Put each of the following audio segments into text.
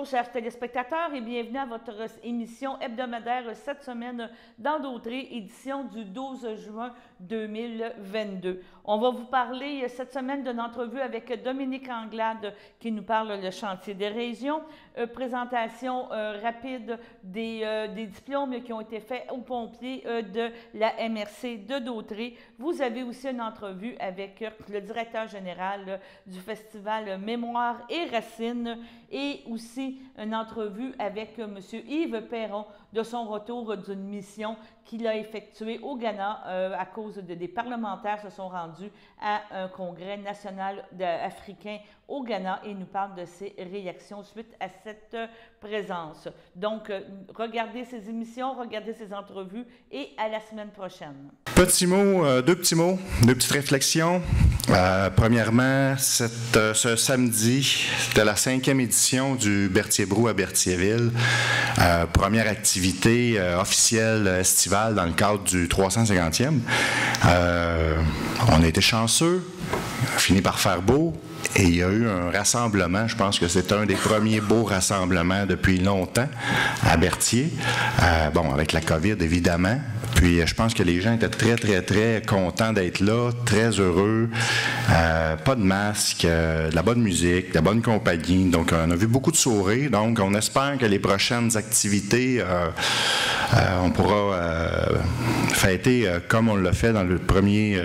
Bonjour chers téléspectateurs et bienvenue à votre émission hebdomadaire cette semaine dans Dautré, édition du 12 juin 2022. On va vous parler cette semaine d'une entrevue avec Dominique Anglade qui nous parle le chantier des régions, présentation rapide des diplômes qui ont été faits aux pompiers de la MRC de Dautré. Vous avez aussi une entrevue avec le directeur général du festival Mémoire et Racines et aussi une entrevue avec M. Yves Perron de son retour d'une mission qu'il a effectuée au Ghana à cause des parlementaires se sont rendus à un congrès national africain au Ghana et nous parle de ses réactions suite à cette présence. Donc, regardez ces émissions, regardez ces entrevues et à la semaine prochaine. Petit mot, deux petites réflexions. Premièrement, ce samedi, c'était la 5e édition du Berthier-Brou à Berthierville. Première activité officielle estivale dans le cadre du 350e. On a été chanceux, on a fini par faire beau. Et il y a eu un rassemblement, je pense que c'est un des premiers beaux rassemblements depuis longtemps à Berthier. Bon, avec la COVID, évidemment. Puis je pense que les gens étaient très contents d'être là, très heureux. Pas de masque, de la bonne musique, de la bonne compagnie. Donc, on a vu beaucoup de sourires. Donc, on espère que les prochaines activités, on pourra fêter comme on l'a fait dans le premier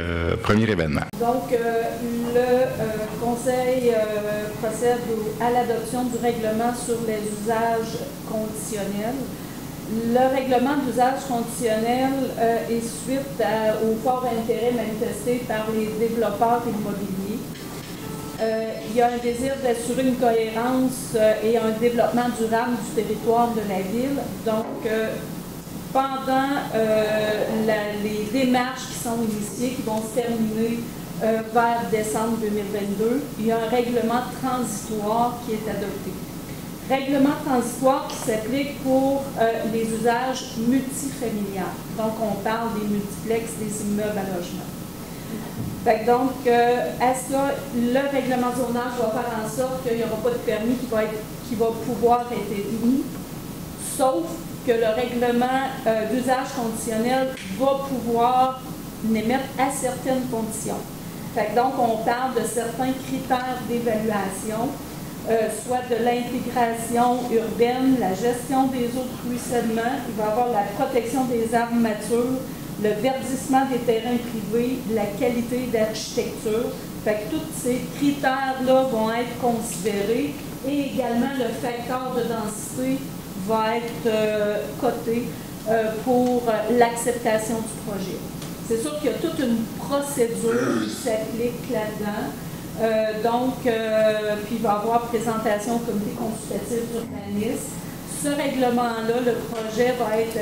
événement. Donc, le Conseil procède à l'adoption du règlement sur les usages conditionnels. Le règlement d'usage conditionnel est suite au fort intérêt manifesté par les développeurs immobiliers. Il y a un désir d'assurer une cohérence et un développement durable du territoire de la ville. Donc, pendant les démarches qui sont initiées, qui vont se terminer vers décembre 2022, il y a un règlement transitoire qui est adopté. Règlement transitoire qui s'applique pour les usages multifamiliales. Donc, on parle des multiplex, des immeubles à logement. Fait que donc, à ça, le règlement zonage va faire en sorte qu'il n'y aura pas de permis qui va pouvoir être émis, sauf que le règlement d'usage conditionnel va pouvoir l'émettre à certaines conditions. Fait que donc, on parle de certains critères d'évaluation, soit de l'intégration urbaine, la gestion des eaux de ruissellement, il va y avoir la protection des arbres matures, le verdissement des terrains privés, la qualité d'architecture. Fait que tous ces critères-là vont être considérés et également le facteur de densité va être coté pour l'acceptation du projet. C'est sûr qu'il y a toute une procédure qui s'applique là-dedans. Puis il va y avoir présentation au comité consultatif d'urbanisme. Ce règlement-là, le projet va être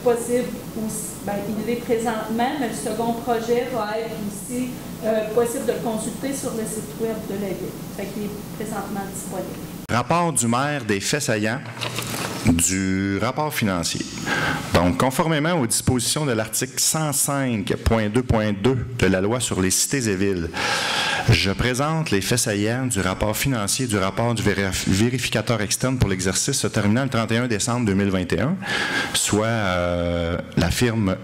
possible aussi, il l'est présentement, mais le second projet va être aussi possible de le consulter sur le site web de la ville. Fait qu'il est présentement disponible. Rapport du maire des faits saillants du rapport financier. Donc, conformément aux dispositions de l'article 105.2.2 de la loi sur les cités et villes, je présente les faits saillants du rapport financier du rapport du vérificateur externe pour l'exercice se terminant le 31 décembre 2021, soit la firme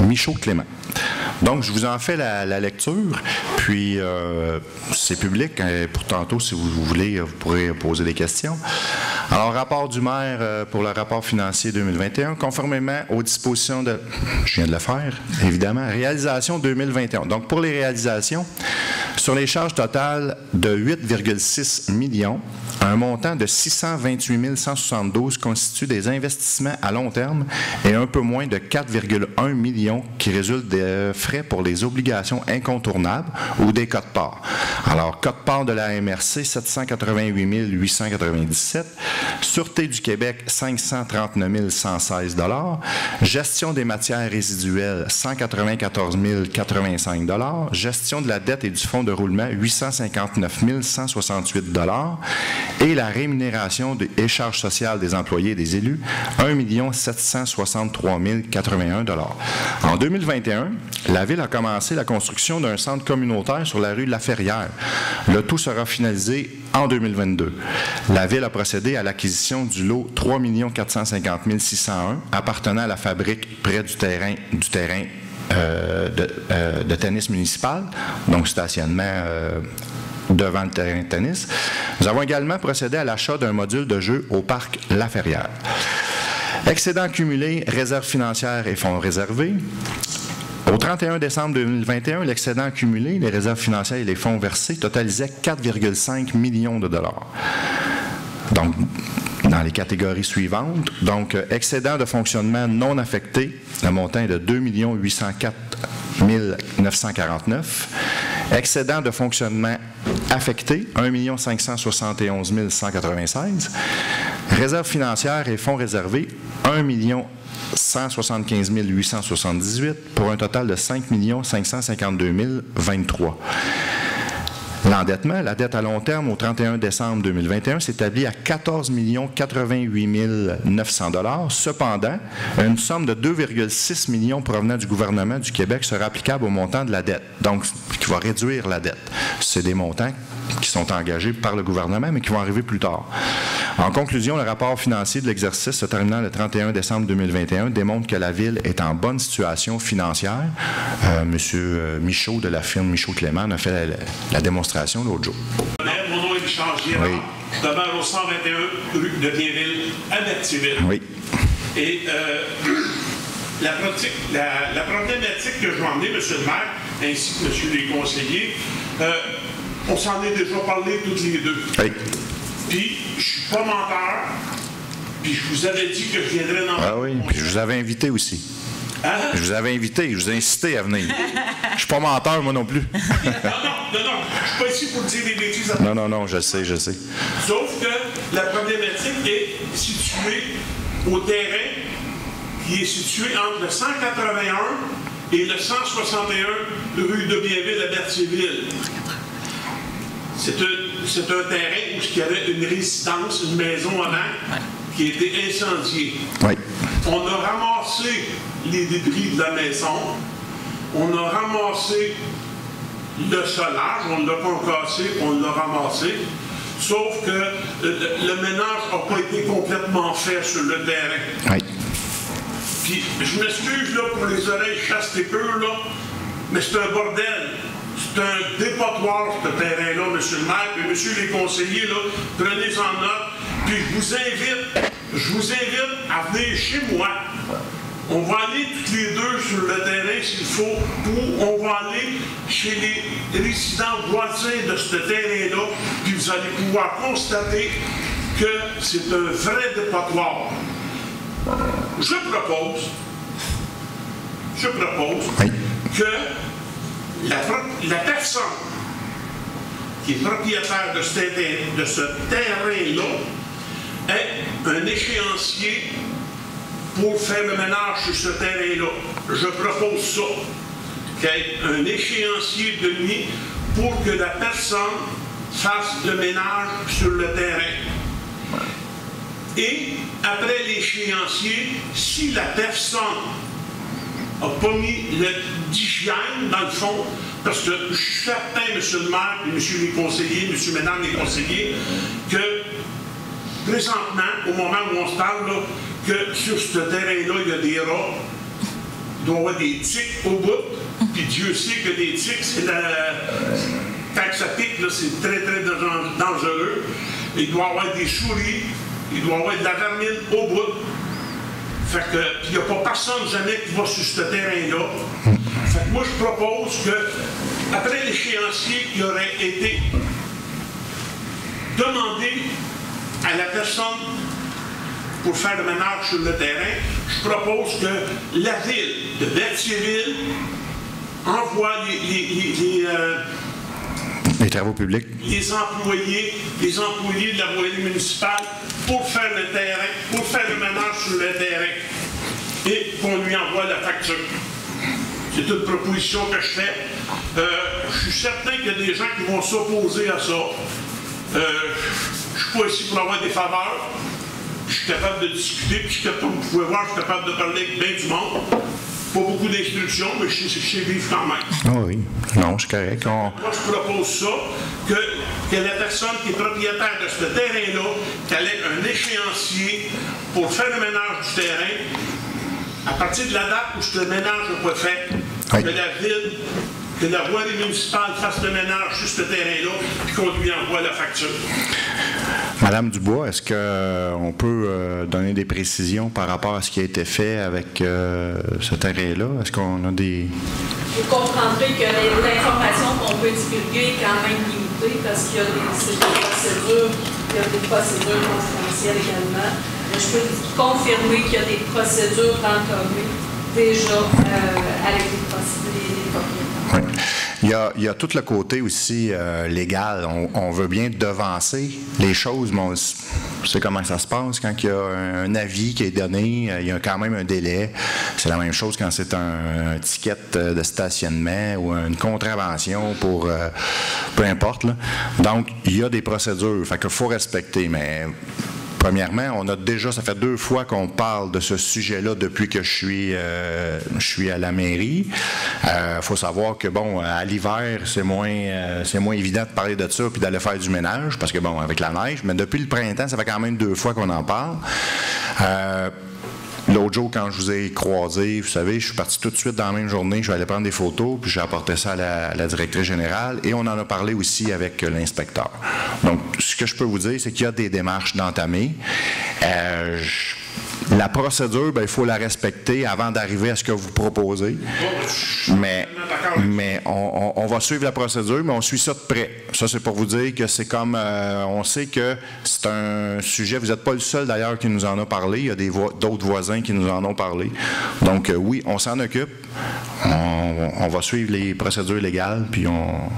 Michaud-Clément. Donc, je vous en fais la lecture, puis c'est public. Pour tantôt, si vous voulez, vous pourrez poser des questions. Alors, rapport du maire pour le rapport financier 2021, conformément aux dispositions de... Je viens de le faire, évidemment. Réalisation 2021. Donc, pour les réalisations, sur les charges totales de 8,6 millions, un montant de 628 172 constitue des investissements à long terme et un peu moins de 4,1 millions qui résultent des frais pour les obligations incontournables ou des quotes-parts. Alors, quote-part de la MRC, 788 897, Sûreté du Québec, 539 116 $, Gestion des matières résiduelles, 194 085 $, Gestion de la dette et du fonds de de roulement 859 168 $ et la rémunération et charges sociales des employés et des élus 1 763 081 $. En 2021, la Ville a commencé la construction d'un centre communautaire sur la rue de la Ferrière. Le tout sera finalisé en 2022. La Ville a procédé à l'acquisition du lot 3 450 601 appartenant à la fabrique près du terrain de tennis municipal, donc stationnement devant le terrain de tennis. Nous avons également procédé à l'achat d'un module de jeu au parc La Ferrière. Excédent cumulé, réserve financière et fonds réservés. Au 31 décembre 2021, l'excédent accumulé, les réserves financières et les fonds versés totalisaient 4,5 millions de dollars. Donc, dans les catégories suivantes, donc excédent de fonctionnement non affecté, le montant est de 2 804 949. Excédent de fonctionnement affecté, 1 571 196. Réserve financière et fonds réservés, 1 175 878 pour un total de 5 552 023. L'endettement, la dette à long terme au 31 décembre 2021 s'établit à 14 88 900 $. Cependant, une somme de 2,6 millions provenant du gouvernement du Québec sera applicable au montant de la dette, donc qui va réduire la dette. C'est des montants qui sont engagés par le gouvernement, mais qui vont arriver plus tard. En conclusion, le rapport financier de l'exercice se terminant le 31 décembre 2021 démontre que la Ville est en bonne situation financière. Monsieur Michaud de la firme Michaud-Clément a fait la démonstration l'autre jour. Mon nom est Richard Girard. Oui. Je demeure au 121 rue de Bienville, à Berthierville. Oui. Et la problématique que je vais emmener, M. le maire, ainsi que M. les conseillers, on s'en est déjà parlé toutes les deux. Oui. Puis, je suis pas menteur, puis je vous avais dit que je viendrais dans... Ah oui, puis je vous avais invité aussi. Hein? Je vous avais invité, je vous ai incité à venir. Je suis pas menteur, moi non plus. Non, je suis pas ici pour dire des bêtises. Non, je sais. Sauf que la problématique est située au terrain qui est situé entre le 181 et le 161 rue de Bienville à Berthierville. C'est un terrain où il y avait une résidence, une maison avant, qui a été incendiée. Oui. On a ramassé les débris de la maison, on a ramassé le solage, on l'a concassé, on l'a ramassé, sauf que le ménage n'a pas été complètement fait sur le terrain. Oui. Puis, je m'excuse là pour les oreilles chastes et pures, là, mais c'est un bordel. C'est un dépotoir, ce terrain-là, M. le maire, puis M. les conseillers, là, prenez-en note. Puis je vous invite à venir chez moi. On va aller toutes les deux sur le terrain s'il faut, ou on va aller chez les résidents voisins de ce terrain-là, puis vous allez pouvoir constater que c'est un vrai dépotoir. Je propose que la personne qui est propriétaire de ce terrain-là ait un échéancier pour faire le ménage sur ce terrain-là. Je propose ça, qu'il y ait un échéancier de nuit pour que la personne fasse le ménage sur le terrain. Et après l'échéancier, si la personne n'a pas mis d'hygiène, dans le fond, parce que je suis certain, M. le maire, et M. les conseillers, M. Mesdames les conseillers, que présentement, au moment où on se parle, là, que sur ce terrain-là, il y a des rats, il doit y avoir des tiques au bout, puis Dieu sait que des tiques, c'est quand ça pique, c'est très, très dangereux. Il doit y avoir des souris, il doit y avoir de la vermine au bout. Fait que, il n'y a pas personne jamais qui va sur ce terrain-là. Fait que moi, je propose que, après l'échéancier qui aurait été demandé à la personne pour faire le ménage sur le terrain, je propose que la ville de Berthierville envoie les travaux publics, les employés de la voirie municipale pour faire le terrain, pour faire le ménage sur le terrain, et qu'on lui envoie la facture. C'est une proposition que je fais. Je suis certain qu'il y a des gens qui vont s'opposer à ça. Je ne suis pas ici pour avoir des faveurs. Je suis capable de discuter, puis vous pouvez voir, je suis capable de parler avec bien du monde. Pas beaucoup d'instructions, mais je sais vivre quand même. Ah oui, non, c'est correct. Moi, je propose ça, que la personne qui est propriétaire de ce terrain-là, qu'elle ait un échéancier pour faire le ménage du terrain, à partir de la date où ce ménage n'est pas fait, oui. Que la ville, que la voirie municipale fasse le ménage sur ce terrain-là, puis qu'on lui envoie la facture. Madame Dubois, est-ce qu'on peut donner des précisions par rapport à ce qui a été fait avec ce terrain-là? Est-ce qu'on a des... Vous comprendrez que l'information qu'on peut divulguer est quand même limitée parce qu'il y a des procédures confidentielles également. Mais je peux confirmer qu'il y a des procédures entamées déjà avec les propriétaires. Oui. Il y a tout le côté aussi légal. On veut bien devancer les choses, mais on sait comment ça se passe. Quand il y a un avis qui est donné, il y a quand même un délai. C'est la même chose quand c'est un ticket de stationnement ou une contravention pour peu importe, là. Donc, il y a des procédures. Fait qu'il faut respecter, mais... Premièrement, ça fait 2 fois qu'on parle de ce sujet-là depuis que je suis à la mairie. Faut savoir que, bon, à l'hiver, c'est moins évident de parler de ça puis d'aller faire du ménage parce que, bon, avec la neige, mais depuis le printemps, ça fait quand même 2 fois qu'on en parle. L'autre jour, quand je vous ai croisé, vous savez, je suis parti tout de suite dans la même journée, je vais aller prendre des photos, puis j'ai apporté ça à la directrice générale, et on en a parlé aussi avec l'inspecteur. Donc, ce que je peux vous dire, c'est qu'il y a des démarches d'entamer. La procédure, bien, il faut la respecter avant d'arriver à ce que vous proposez. Mais on va suivre la procédure, mais on suit ça de près. Ça, c'est pour vous dire que c'est comme... on sait que c'est un sujet... Vous n'êtes pas le seul, d'ailleurs, qui nous en a parlé. Il y a d'autres voisins qui nous en ont parlé. Donc, oui, on s'en occupe. On va suivre les procédures légales, puis on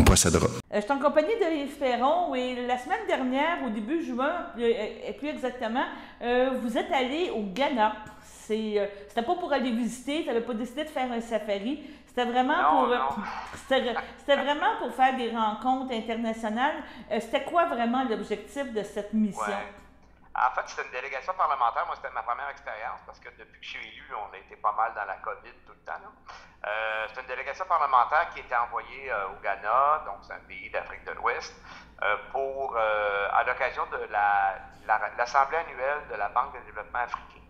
procédera. Je suis en compagnie de Yves Perron et la semaine dernière, au début juin, et plus exactement, vous êtes allé au Ghana. C'était pas pour aller visiter, tu n'avais pas décidé de faire un safari. C'était vraiment c'était vraiment pour faire des rencontres internationales. C'était quoi vraiment l'objectif de cette mission? Ouais. En fait, c'était une délégation parlementaire. Moi, c'était ma première expérience parce que depuis que je suis élu, on a été pas mal dans la COVID tout le temps. C'est une délégation parlementaire qui était envoyée au Ghana, donc c'est un pays d'Afrique de l'Ouest, à l'occasion de l'Assemblée annuelle de la Banque de développement africain.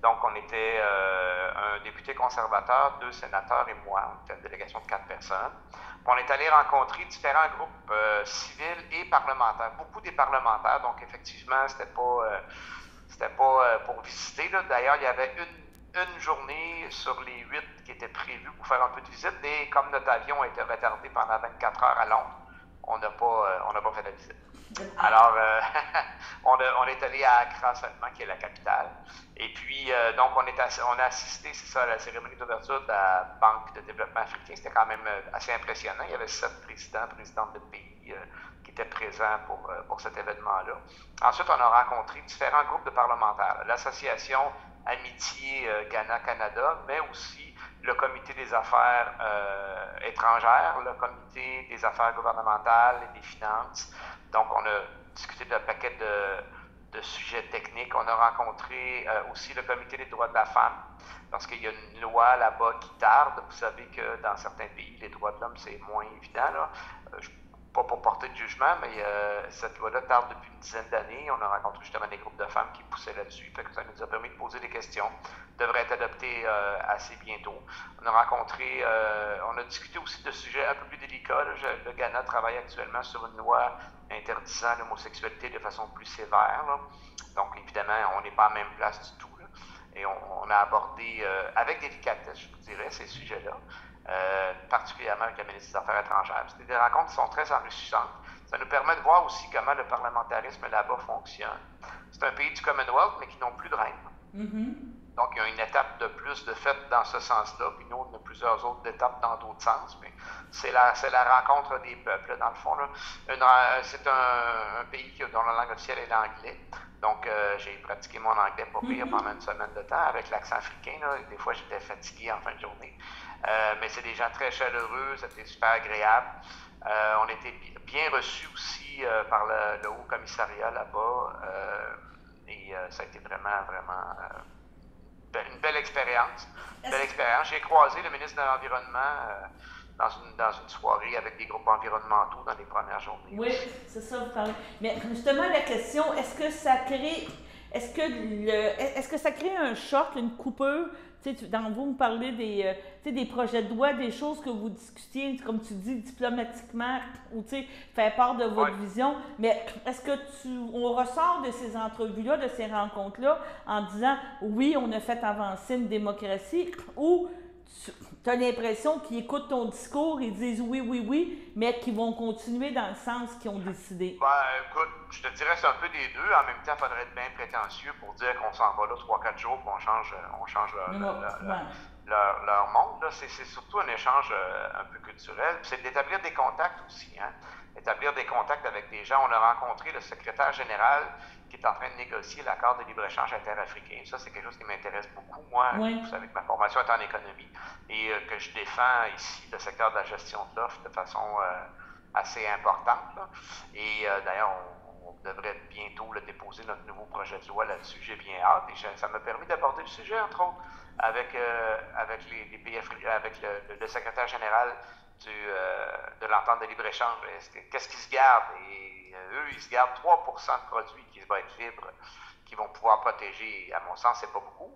Donc, on était un député conservateur, 2 sénateurs et moi. On était une délégation de 4 personnes. On est allé rencontrer différents groupes civils et parlementaires. Beaucoup des parlementaires, donc effectivement, c'était pas pour visiter. D'ailleurs, il y avait une journée sur les 8 qui était prévue pour faire un peu de visite. Et comme notre avion a été retardé pendant 24 heures à Londres, on n'a pas fait la visite. Alors, on est allé à Accra seulement, qui est la capitale. Et puis, donc, on a assisté, c'est ça, à la cérémonie d'ouverture de la Banque de développement africain. C'était quand même assez impressionnant. Il y avait 7 présidentes de pays qui étaient présents pour cet événement-là. Ensuite, on a rencontré différents groupes de parlementaires. L'Association Amitié Ghana-Canada, mais aussi le Comité des affaires étrangères, le Comité des affaires gouvernementales et des finances. Donc, on a discuté d'un paquet de sujets techniques. On a rencontré aussi le Comité des droits de la femme, parce qu'il y a une loi là-bas qui tarde. Vous savez que dans certains pays, les droits de l'homme, c'est moins évident. Pas pour porter de jugement, mais cette loi-là tarde depuis une dizaine d'années. On a rencontré justement des groupes de femmes qui poussaient là-dessus. Fait que ça nous a permis de poser des questions. Devrait être adopté assez bientôt. On a discuté aussi de sujets un peu plus délicats. Le Ghana travaille actuellement sur une loi interdisant l'homosexualité de façon plus sévère. Donc, évidemment, on n'est pas à la même place du tout. Et on a abordé avec délicatesse, je vous dirais, ces sujets-là. Particulièrement avec le ministre des Affaires étrangères. C'est des rencontres qui sont très enrichissantes. Ça nous permet de voir aussi comment le parlementarisme là-bas fonctionne. C'est un pays du Commonwealth, mais qui n'ont plus de reine. Donc, il y a une étape de plus de fait dans ce sens-là, puis nous, on a plusieurs autres étapes dans d'autres sens, mais c'est la rencontre des peuples, dans le fond. C'est un pays dont la langue officielle est l'anglais. Donc, j'ai pratiqué mon anglais pas pire pendant une semaine de temps avec l'accent africain. Là. Des fois, j'étais fatigué en fin de journée. Mais c'est des gens très chaleureux, c'était super agréable. On était bien reçus aussi par le Haut Commissariat là-bas. Et ça a été vraiment, vraiment une belle expérience. J'ai croisé le ministre de l'Environnement dans une soirée avec des groupes environnementaux dans les premières journées. Oui, c'est ça, vous parlez. Mais justement, la question, est-ce que ça crée un choc, une coupure? Vous me parlez des projets de loi, des choses que vous discutiez, comme tu dis, diplomatiquement, ou faire part de votre vision. Mais est-ce que on ressort de ces entrevues-là, de ces rencontres-là, en disant oui, on a fait avancer une démocratie, ou tu as l'impression qu'ils écoutent ton discours, ils disent oui, oui, oui, mais qu'ils vont continuer dans le sens qu'ils ont décidé? Écoute, je te dirais c'est un peu des deux. En même temps, il faudrait être bien prétentieux pour dire qu'on s'en va là 3-4 jours, qu'on change leur monde. C'est surtout un échange un peu culturel. C'est d'établir des contacts aussi. Hein? Établir des contacts avec des gens. On a rencontré le secrétaire général qui est en train de négocier l'accord de libre-échange interafricain. Ça, c'est quelque chose qui m'intéresse beaucoup. Moi, vous savez que ma formation est en économie et que je défends ici le secteur de la gestion de l'offre de façon assez importante. Là. Et d'ailleurs, on devrait bientôt déposer notre nouveau projet de loi là-dessus. J'ai bien hâte et ça m'a permis d'aborder le sujet, entre autres, avec les pays avec le secrétaire général de l'entente de libre-échange. Qu'est-ce qu'ils se gardent? Et eux, ils se gardent 3 % de produits qui vont être libres, qui vont pouvoir protéger. À mon sens, c'est pas beaucoup.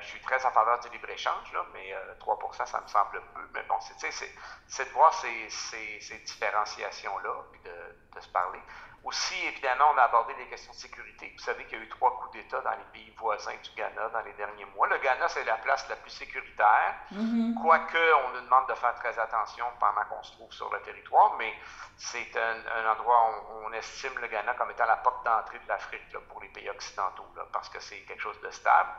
Je suis très en faveur du libre-échange, mais 3 % ça me semble peu. Mais bon, c'est de voir ces différenciations-là, puis de se parler. Aussi, évidemment, on a abordé des questions de sécurité. Vous savez qu'il y a eu 3 coups d'État dans les pays voisins du Ghana dans les derniers mois. Le Ghana, c'est la place la plus sécuritaire, quoique on nous demande de faire très attention pendant qu'on se trouve sur le territoire, mais c'est un endroit où on estime le Ghana comme étant la porte d'entrée de l'Afrique pour les pays occidentaux, parce que c'est quelque chose de stable.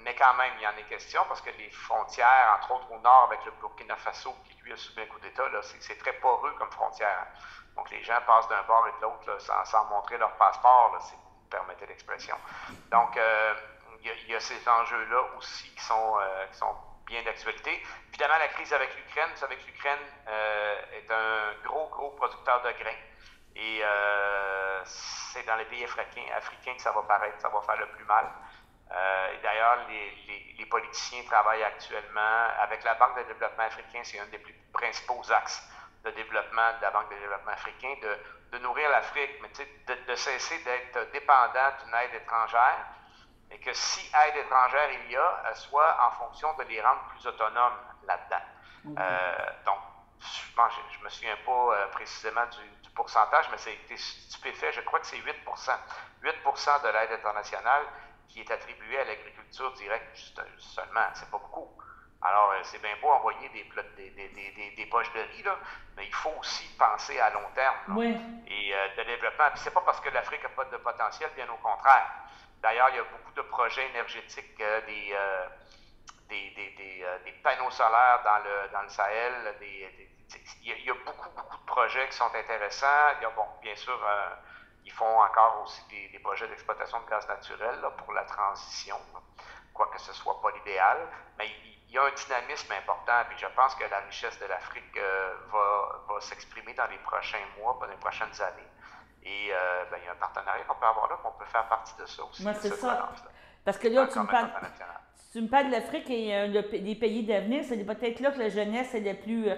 Mais quand même, il y en est question, parce que les frontières, entre autres au nord avec le Burkina Faso, qui lui a subi un coup d'État, c'est très poreux comme frontière. Donc, les gens passent d'un bord et de l'autre sans montrer leur passeport, si vous me permettez l'expression. Donc, il y a ces enjeux-là aussi qui sont bien d'actualité. Évidemment, la crise avec l'Ukraine. Vous savez que l'Ukraine est un gros producteur de grains. Et c'est dans les pays africains que ça va paraître, ça va faire le plus mal. Et d'ailleurs, les politiciens travaillent actuellement avec la Banque de développement africain. C'est un des plus principaux axes de développement de la Banque de développement africain, de nourrir l'Afrique, mais de cesser d'être dépendant d'une aide étrangère, et que si aide étrangère il y a, elle soit en fonction de les rendre plus autonomes là-dedans. Donc, je me souviens pas précisément du pourcentage, mais ça a été stupéfait. Je crois que c'est 8 %. 8 % de l'aide internationale qui est attribuée à l'agriculture directe seulement. C'est pas beaucoup. Alors, c'est bien beau envoyer des poches de riz, mais il faut aussi penser à long terme. Et de développement. Puis c'est pas parce que l'Afrique n'a pas de potentiel, bien au contraire. D'ailleurs, il y a beaucoup de projets énergétiques, des panneaux solaires dans le Sahel. Il y a beaucoup de projets qui sont intéressants. Bien sûr, ils font encore aussi des projets d'exploitation de gaz naturel pour la transition, quoique ce ne soit pas l'idéal. Mais il y a un dynamisme important, puis je pense que la richesse de l'Afrique va s'exprimer dans les prochains mois, dans les prochaines années. Et il y a un partenariat qu'on peut avoir là, qu'on peut faire partie de ça aussi. Moi, c'est ça. Parce que là, tu me parles de l'Afrique et des pays d'avenir, c'est peut-être là que la jeunesse est la plus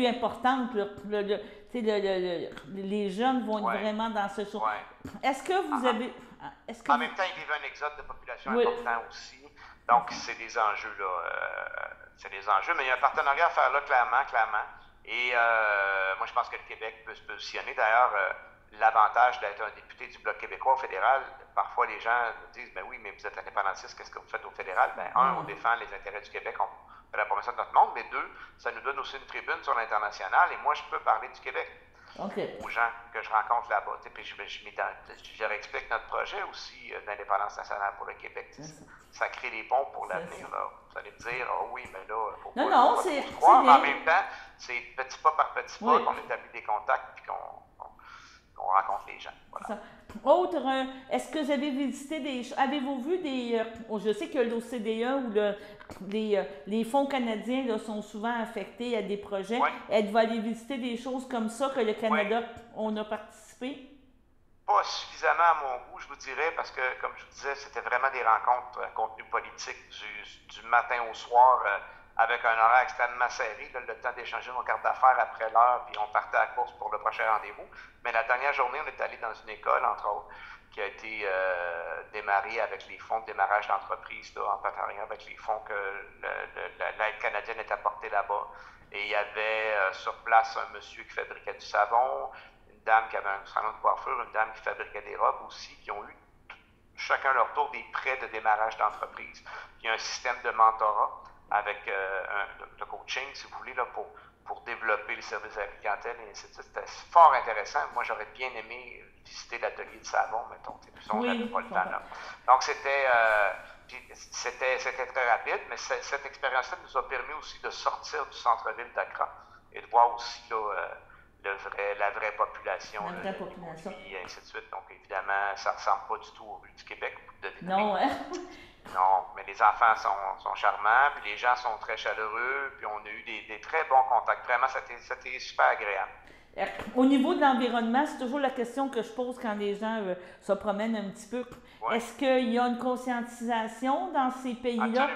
importante. Les jeunes vont être vraiment dans ce choix. Est-ce que vous avez... En même temps, ils vivent un exode de population important aussi. Donc, c'est des enjeux, c'est des enjeux. Mais il y a un partenariat à faire là, clairement. Et moi, je pense que le Québec peut se positionner. D'ailleurs, l'avantage d'être un député du Bloc québécois au fédéral, parfois les gens disent, ben oui, mais vous êtes indépendantiste, qu'est-ce que vous faites au fédéral? Ben, on défend les intérêts du Québec, on fait la promotion de notre monde, mais 2, ça nous donne aussi une tribune sur l'international, et moi, je peux parler du Québec. aux gens que je rencontre là-bas. Puis je leur explique notre projet aussi d'indépendance nationale pour le Québec. Ça crée des ponts pour l'avenir. Vous allez me dire, oh oui, mais là, il faut pas c'est croire. Mais en même temps, c'est petit pas par petit pas qu'on établit des contacts puis qu'on rencontre les gens. Voilà. Autre, est-ce que vous avez visité avez-vous vu des, je sais que l'OCDE ou les fonds canadiens là, sont souvent affectés à des projets. Êtes-vous allé visiter des choses comme ça que le Canada, on a participé? Pas suffisamment à mon goût, je vous dirais, parce que, comme je vous disais, c'était vraiment des rencontres à contenu politique du matin au soir, avec un horaire extrêmement serré, là, le temps d'échanger nos cartes d'affaires après l'heure, puis on partait à la course pour le prochain rendez-vous. Mais la dernière journée, on est allé dans une école, entre autres, qui a été démarrée avec les fonds de démarrage d'entreprise, en partenariat avec les fonds que l'aide canadienne est apportée là-bas. Et il y avait sur place un monsieur qui fabriquait du savon, une dame qui avait un salon de coiffure, une dame qui fabriquait des robes aussi, qui ont eu chacun leur tour des prêts de démarrage d'entreprise. Il y a un système de mentorat avec de coaching, si vous voulez, là, pour développer les services à la clientèle et ainsi de suite. C'était fort intéressant. Moi, j'aurais bien aimé visiter l'atelier de savon, mettons. On n'avait pas le temps là. Donc, c'était très rapide, mais cette expérience-là nous a permis aussi de sortir du centre-ville d'Accra et de voir aussi là, la vraie population. Et ainsi de suite. Donc, évidemment, ça ne ressemble pas du tout aux rues du Québec. Non, hein? Non, mais les enfants sont charmants, puis les gens sont très chaleureux, puis on a eu des très bons contacts. Vraiment, c'était super agréable. Au niveau de l'environnement, c'est toujours la question que je pose quand les gens se promènent un petit peu. Est-ce qu'il y a une conscientisation dans ces pays-là?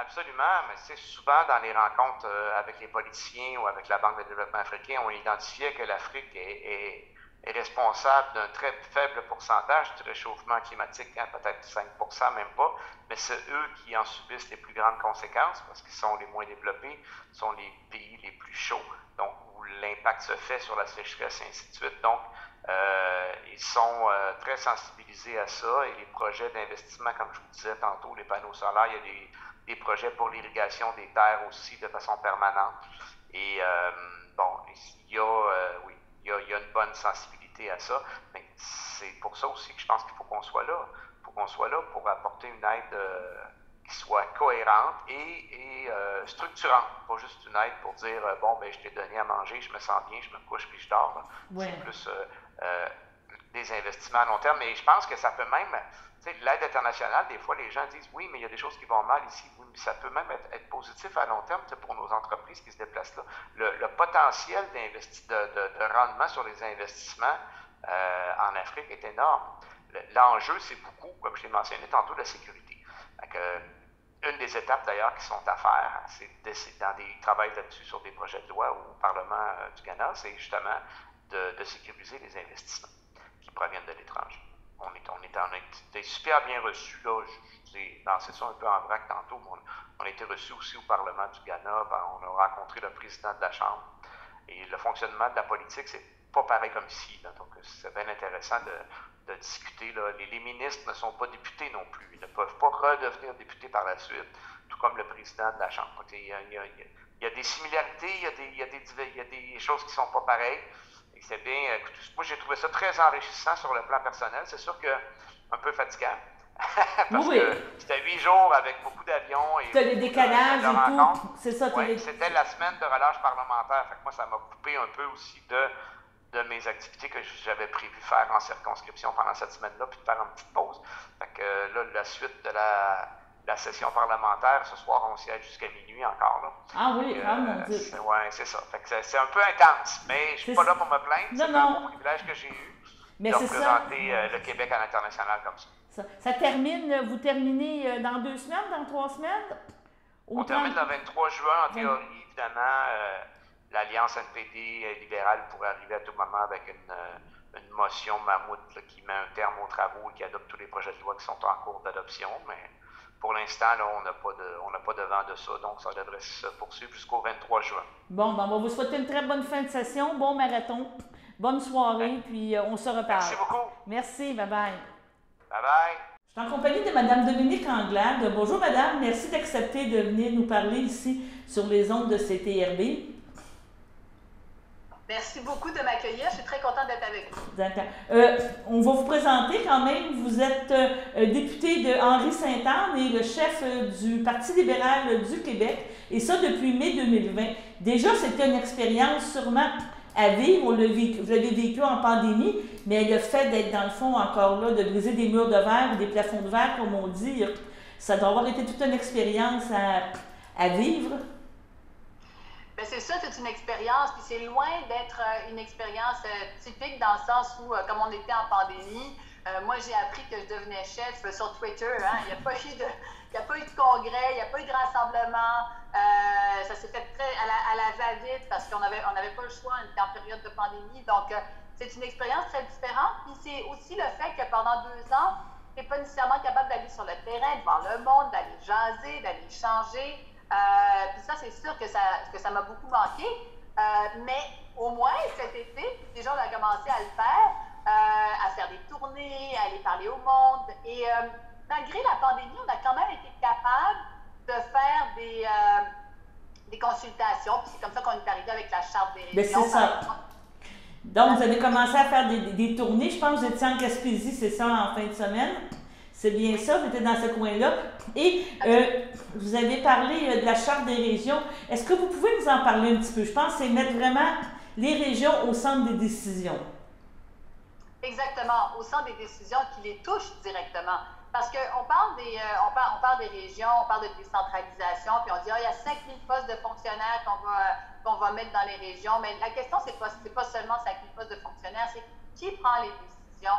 Absolument, mais c'est souvent dans les rencontres avec les politiciens ou avec la Banque de développement africain, on identifiait que l'Afrique est responsable d'un très faible pourcentage du réchauffement climatique, peut-être 5%, même pas, mais c'est eux qui en subissent les plus grandes conséquences parce qu'ils sont les moins développés, sont les pays les plus chauds, donc où l'impact se fait sur la sécheresse et ainsi de suite. Donc, ils sont très sensibilisés à ça et les projets d'investissement, comme je vous disais tantôt, les panneaux solaires, il y a des projets pour l'irrigation des terres aussi de façon permanente. Et il y a une bonne sensibilité à ça, mais c'est pour ça aussi que je pense qu'il faut qu'on soit là. Il faut qu'on soit là pour apporter une aide qui soit cohérente et structurante. Pas juste une aide pour dire, je t'ai donné à manger, je me sens bien, je me couche puis je dors. C'est plus des investissements à long terme. Mais je pense que ça peut même, l'aide internationale, des fois, les gens disent, oui, mais il y a des choses qui vont mal ici. Oui, mais ça peut même être positif à long terme pour nos entreprises qui se déplacent là. Le potentiel de rendement sur les investissements en Afrique est énorme. L'enjeu, c'est beaucoup, comme je l'ai mentionné tantôt, la sécurité. Une des étapes, d'ailleurs, qui sont à faire, c'est dans des travails là-dessus sur des projets de loi au Parlement du Ghana, c'est justement de sécuriser les investissements qui proviennent de l'étranger. On est super bien reçus, là, je vous ai lancé ça un peu en vrac tantôt, mais on a été reçus aussi au Parlement du Ghana, on a rencontré le président de la Chambre, et le fonctionnement de la politique, c'est pas pareil comme ici, là, donc c'est bien intéressant de discuter, là. Les ministres ne sont pas députés non plus, ils ne peuvent pas redevenir députés par la suite, tout comme le président de la Chambre. Donc, il y a des similarités, il y a des choses qui ne sont pas pareilles. Et c'est bien, moi j'ai trouvé ça très enrichissant sur le plan personnel. C'est sûr que un peu fatigant, parce que c'était 8 jours avec beaucoup d'avions. Tu as les décalages et tout. C'est ça, c'était la semaine de relâche parlementaire. Fait que moi, ça m'a coupé un peu aussi de mes activités que j'avais prévu faire en circonscription pendant cette semaine-là, puis de faire une petite pause. Fait que là, la suite de la session parlementaire, ce soir, on siège jusqu'à minuit encore. Là. Ah oui, mon Dieu. Oui, c'est ça. Fait que c'est un peu intense, mais je ne suis pas là pour me plaindre. C'est un beau privilège que j'ai eu de représenter le Québec à l'international comme ça. Ça termine, vous terminez dans 2 semaines, dans 3 semaines? On termine le 23 juin, en théorie, évidemment. L'Alliance NPD libérale pourrait arriver à tout moment avec une motion mammouth là, qui met un terme aux travaux et qui adopte tous les projets de loi qui sont en cours d'adoption, mais pour l'instant, là, on n'a pas de vent de ça, donc ça devrait se poursuivre jusqu'au 23 juin. Bon, on va vous souhaiter une très bonne fin de session, bon marathon, bonne soirée, puis on se reparle. Merci beaucoup. Merci, bye-bye. Bye-bye. Je suis en compagnie de Mme Dominique Anglade. Bonjour, Madame. Merci d'accepter de venir nous parler ici sur les ondes de CTRB. Merci beaucoup de m'accueillir. Je suis très contente d'être avec vous. D'accord. On va vous présenter quand même. Vous êtes député de Henri Sainte-Anne et le chef du Parti libéral du Québec. Et ça depuis mai 2020. Déjà, c'était une expérience sûrement à vivre. Vous l'avez vécu en pandémie, mais le fait d'être dans le fond encore là, de briser des murs de verre ou des plafonds de verre, comme on dit, ça doit avoir été toute une expérience à vivre. Bien, c'est ça, c'est une expérience, puis c'est loin d'être une expérience typique dans le sens où, comme on était en pandémie, moi j'ai appris que je devenais chef sur Twitter. Hein, il n'y a pas eu de congrès, il n'y a pas eu de rassemblement. Ça s'est fait très à la va-vite parce qu'on n'avait pas le choix, on était en période de pandémie. Donc, c'est une expérience très différente. Puis c'est aussi le fait que pendant 2 ans, tu n'es pas nécessairement capable d'aller sur le terrain, de voir le monde, d'aller jaser, d'aller changer. Puis ça, c'est sûr que ça m'a beaucoup manqué. Mais au moins, cet été, déjà, on a commencé à le faire des tournées, à aller parler au monde. Et malgré la pandémie, on a quand même été capable de faire des consultations. Puis c'est comme ça qu'on est arrivé avec la Charte des régions. C'est ça. Donc, vous avez commencé à faire des tournées. Je pense que vous étiez en Gaspésie, c'est ça, en fin de semaine. C'est bien ça, vous étiez dans ce coin-là. Et vous avez parlé de la Charte des régions. Est-ce que vous pouvez nous en parler un petit peu? Je pense que c'est mettre vraiment les régions au centre des décisions. Exactement, au centre des décisions qui les touchent directement. Parce qu'on parle des régions, on parle de décentralisation, puis on dit il y a 5000 postes de fonctionnaires qu'on va mettre dans les régions. Mais la question, c'est pas seulement 5000 postes de fonctionnaires, c'est qui prend les décisions?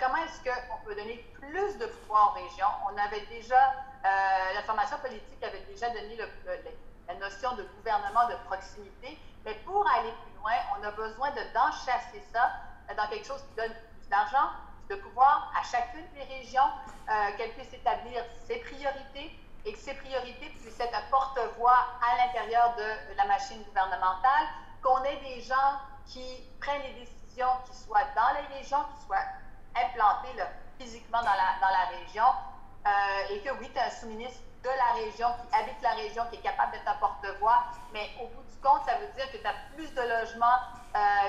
Comment est-ce qu'on peut donner plus de pouvoir aux régions? On avait déjà, la formation politique avait déjà donné la notion de gouvernement de proximité, mais pour aller plus loin, on a besoin d'enchasser ça dans quelque chose qui donne plus d'argent, de pouvoir à chacune des régions qu'elle puisse établir ses priorités et que ces priorités puissent être un porte-voix à l'intérieur de la machine gouvernementale, qu'on ait des gens qui prennent les décisions, qui soient dans les régions, qui soient implantés là, physiquement dans la région, et que oui, tu as un sous-ministre de la région, qui habite la région, qui est capable d'être un porte-voix, mais au bout du compte, ça veut dire que tu as plus de logements,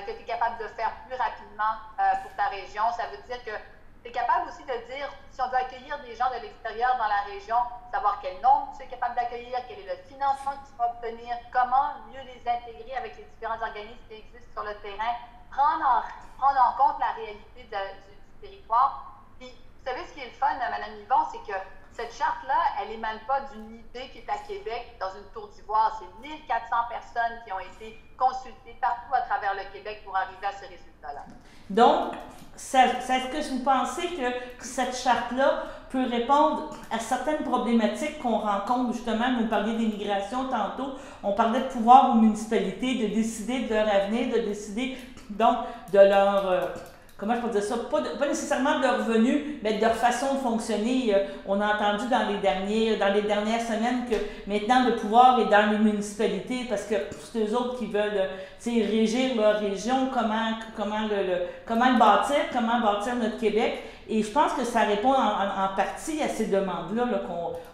que tu es capable de faire plus rapidement pour ta région. Ça veut dire que tu es capable aussi de dire, si on veut accueillir des gens de l'extérieur dans la région, savoir quel nombre tu es capable d'accueillir, quel est le financement que tu vas obtenir, comment mieux les intégrer avec les différents organismes qui existent sur le terrain, prendre en compte la réalité du territoire. Puis, vous savez, ce qui est le fun, Mme Yvon, c'est que cette charte-là, elle n'émane pas d'une idée qui est à Québec, dans une tour d'ivoire. C'est 1400 personnes qui ont été consultées partout à travers le Québec pour arriver à ce résultat-là. Donc, est-ce que vous pensez que cette charte-là peut répondre à certaines problématiques qu'on rencontre, justement, vous parliez d'immigration tantôt, on parlait de pouvoir aux municipalités, de décider de leur avenir, de décider donc de leur... comment je peux dire ça, pas nécessairement de leurs revenus, mais de leur façon de fonctionner. On a entendu dans les dernières semaines que maintenant le pouvoir est dans les municipalités parce que c'est eux autres qui veulent régir leur région, comment bâtir notre Québec. Et je pense que ça répond en partie à ces demandes-là là,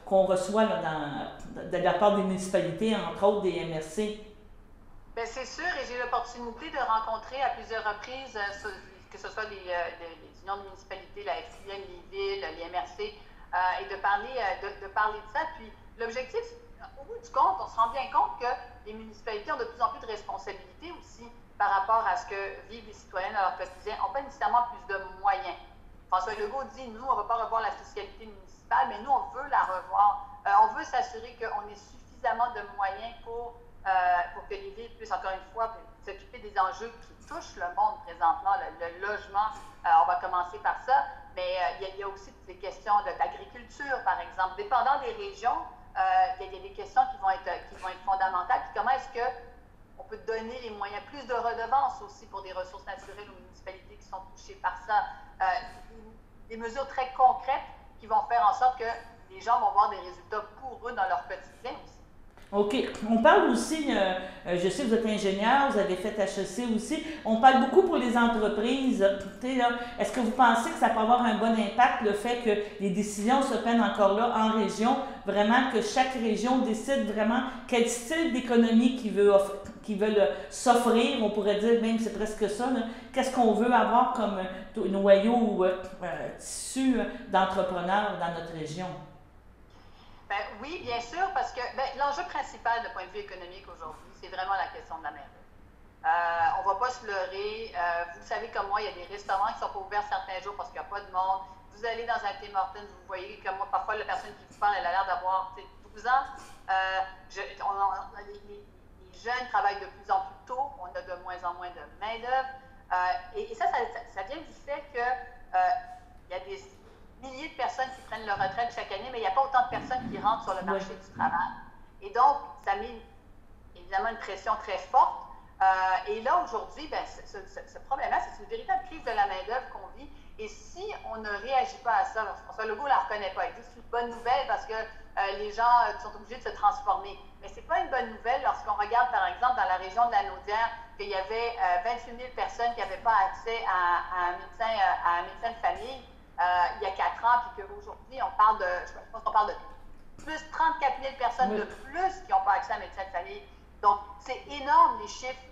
qu'on reçoit là, de la part des municipalités, entre autres des MRC. Bien, c'est sûr, et j'ai l'opportunité de rencontrer à plusieurs reprises que ce soit les unions de municipalités, la FCN, les villes, les MRC, et de parler de ça. Puis l'objectif, au bout du compte, on se rend bien compte que les municipalités ont de plus en plus de responsabilités aussi par rapport à ce que vivent les citoyens dans leur quotidien. On n'a pas nécessairement plus de moyens. François Legault dit, nous, on ne va pas revoir la fiscalité municipale, mais nous, on veut la revoir. On veut s'assurer qu'on ait suffisamment de moyens pour que les villes puissent, encore une fois, s'occuper des enjeux qui touchent le monde présentement, le logement. On va commencer par ça, mais il y a aussi des questions d'agriculture, par exemple. Dépendant des régions, il y a des questions qui vont être fondamentales. Puis comment est-ce qu'on peut donner les moyens, plus de redevances aussi pour des ressources naturelles aux municipalités qui sont touchées par ça. Des mesures très concrètes qui vont faire en sorte que les gens vont voir des résultats pour eux dans leur quotidien aussi. OK. On parle aussi, je sais que vous êtes ingénieur, vous avez fait HEC aussi, on parle beaucoup pour les entreprises. Est-ce que vous pensez que ça peut avoir un bon impact, le fait que les décisions se prennent encore là en région, vraiment que chaque région décide vraiment quel style d'économie qu'ils veulent s'offrir, on pourrait dire, même c'est presque ça, qu'est-ce qu'on veut avoir comme noyau ou tissu d'entrepreneurs dans notre région? Ben, oui, bien sûr, parce que l'enjeu principal de point de vue économique aujourd'hui, c'est vraiment la question de la main-d'œuvre. On ne va pas se leurrer. Vous savez comme moi, il y a des restaurants qui ne sont pas ouverts certains jours parce qu'il n'y a pas de monde. Vous allez dans un Tim Hortons, vous voyez comme moi, parfois la personne qui vous parle, elle a l'air d'avoir 12 ans. Les jeunes travaillent de plus en plus tôt. On a de moins en moins de main-d'œuvre. Et ça vient du fait que il y a des milliers de personnes qui prennent leur retraite chaque année, mais il n'y a pas autant de personnes qui rentrent sur le marché du travail. Et donc, ça met évidemment une pression très forte. Et là, aujourd'hui, ce problème-là, c'est une véritable crise de la main-d'œuvre qu'on vit. Et si on ne réagit pas à ça, François Legault ne la reconnaît pas. Il dit que c'est une bonne nouvelle parce que les gens sont obligés de se transformer. Mais ce n'est pas une bonne nouvelle lorsqu'on regarde, par exemple, dans la région de la Naudière, qu'il y avait 28 000 personnes qui n'avaient pas accès à un médecin de famille. Il y a 4 ans, puis qu'aujourd'hui, on parle de, je pense qu'on parle de plus 34 000 personnes de plus qui n'ont pas accès à un médecin de famille. Donc, c'est énorme les chiffres,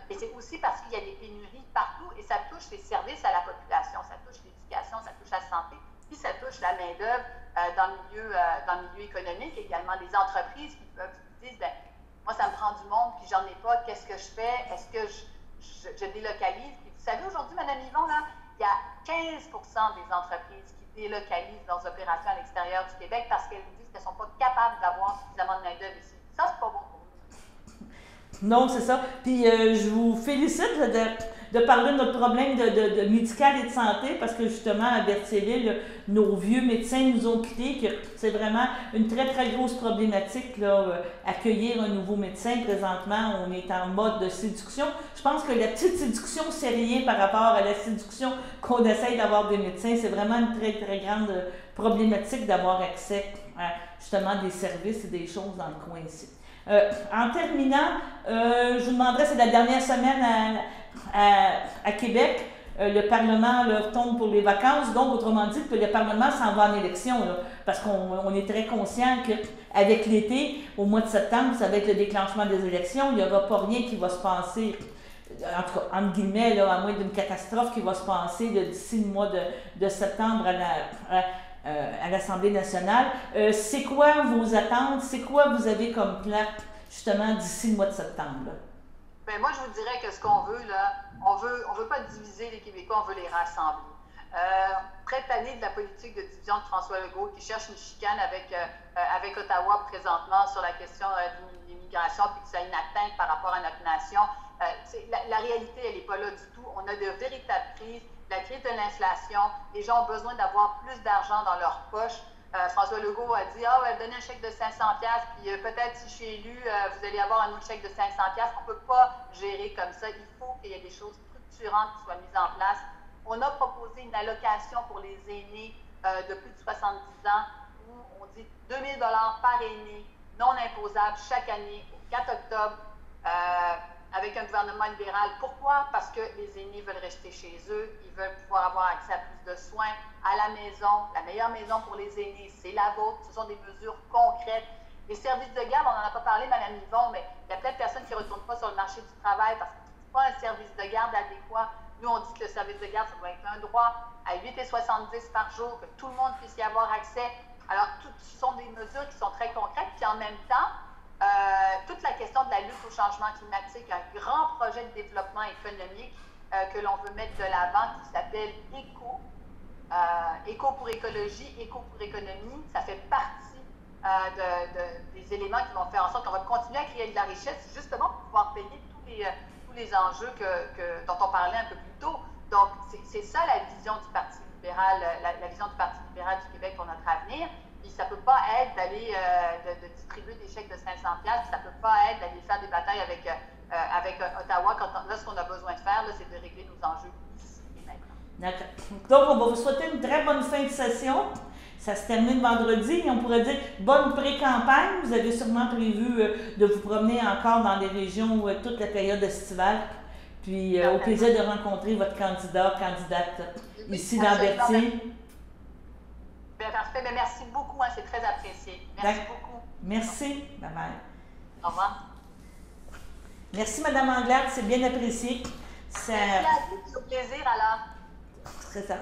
et c'est aussi parce qu'il y a des pénuries partout, et ça touche les services à la population, ça touche l'éducation, ça touche la santé, puis ça touche la main-d'œuvre dans le milieu économique, également des entreprises qui disent, moi, ça me prend du monde, puis j'en ai pas, qu'est-ce que je fais? Est-ce que je délocalise? Puis, vous savez, aujourd'hui, Mme Yvon, là, il y a 15 des entreprises qui délocalisent leurs opérations à l'extérieur du Québec parce qu'elles disent qu'elles ne sont pas capables d'avoir suffisamment de main-d'œuvre ici. Ça, c'est pas bon pour nous. Non, c'est ça. Puis je vous félicite de parler de notre problème de médical et de santé parce que justement, à Berthierville, nos vieux médecins nous ont quittés, que c'est vraiment une très, très grosse problématique, là, accueillir un nouveau médecin. Présentement, on est en mode de séduction. Je pense que la petite séduction, c'est rien par rapport à la séduction qu'on essaye d'avoir des médecins. C'est vraiment une très, très grande problématique d'avoir accès à justement des services et des choses dans le coin ici. En terminant, je vous demanderais, c'est la dernière semaine à Québec, le Parlement là, tombe pour les vacances, donc autrement dit que le Parlement s'en va en élection, là, parce qu'on est très conscient qu'avec l'été, au mois de septembre, ça va être le déclenchement des élections, il n'y aura pas rien qui va se passer, en tout cas, entre guillemets, là, à moins d'une catastrophe qui va se passer d'ici le mois de septembre à l'Assemblée nationale. C'est quoi vos attentes? C'est quoi vous avez comme plan, justement, d'ici le mois de septembre? Bien, moi, je vous dirais que ce qu'on veut, là, on veut pas diviser les Québécois, on veut les rassembler. Très tanné de la politique de division de François Legault qui cherche une chicane avec Ottawa présentement sur la question de l'immigration, puis que ça a une atteinte par rapport à notre nation. La réalité, elle n'est pas là du tout. On a de véritables crises. La crise de l'inflation, les gens ont besoin d'avoir plus d'argent dans leur poche. François Legault a dit, donnez un chèque de 500$, puis peut-être si je suis élu, vous allez avoir un autre chèque de 500$. On ne peut pas gérer comme ça. Il faut qu'il y ait des choses structurantes qui soient mises en place. On a proposé une allocation pour les aînés de plus de 70 ans, où on dit 2 000$ par aîné, non imposable chaque année, au 4 octobre. Avec un gouvernement libéral. Pourquoi? Parce que les aînés veulent rester chez eux, ils veulent pouvoir avoir accès à plus de soins, à la maison. La meilleure maison pour les aînés, c'est la vôtre. Ce sont des mesures concrètes. Les services de garde, on n'en a pas parlé, Mme Yvon, mais il y a plein de personnes qui ne retournent pas sur le marché du travail parce que ce n'est pas un service de garde adéquat. Nous, on dit que le service de garde, ça doit être un droit à 8,70$ par jour, que tout le monde puisse y avoir accès. Alors, ce sont des mesures qui sont très concrètes, puis en même temps, toute la question de la lutte au changement climatique, un grand projet de développement économique que l'on veut mettre de l'avant qui s'appelle ECO. ECO pour écologie, ECO pour économie. Ça fait partie des éléments qui vont faire en sorte qu'on va continuer à créer de la richesse justement pour pouvoir payer tous les enjeux dont on parlait un peu plus tôt. Donc, c'est ça la vision du Parti libéral, la vision du Parti libéral du Québec pour notre avenir. Puis ça ne peut pas être d'aller de distribuer des chèques de 500$, puis ça ne peut pas être d'aller faire des batailles avec Ottawa. Là, ce qu'on a besoin de faire, c'est de régler nos enjeux ici et maintenant. D'accord. Donc, on va vous souhaiter une très bonne fin de session. Ça se termine vendredi et on pourrait dire bonne pré-campagne. Vous avez sûrement prévu de vous promener encore dans les régions toute la période estivale. Puis au plaisir de rencontrer votre candidate ici dans Berthier. Bien, parfait. Mais merci beaucoup, hein, c'est très apprécié. Merci beaucoup. Merci. Bye-bye. Au revoir. Merci, Mme Anglade, c'est bien apprécié. Merci à vous, c'est au plaisir alors.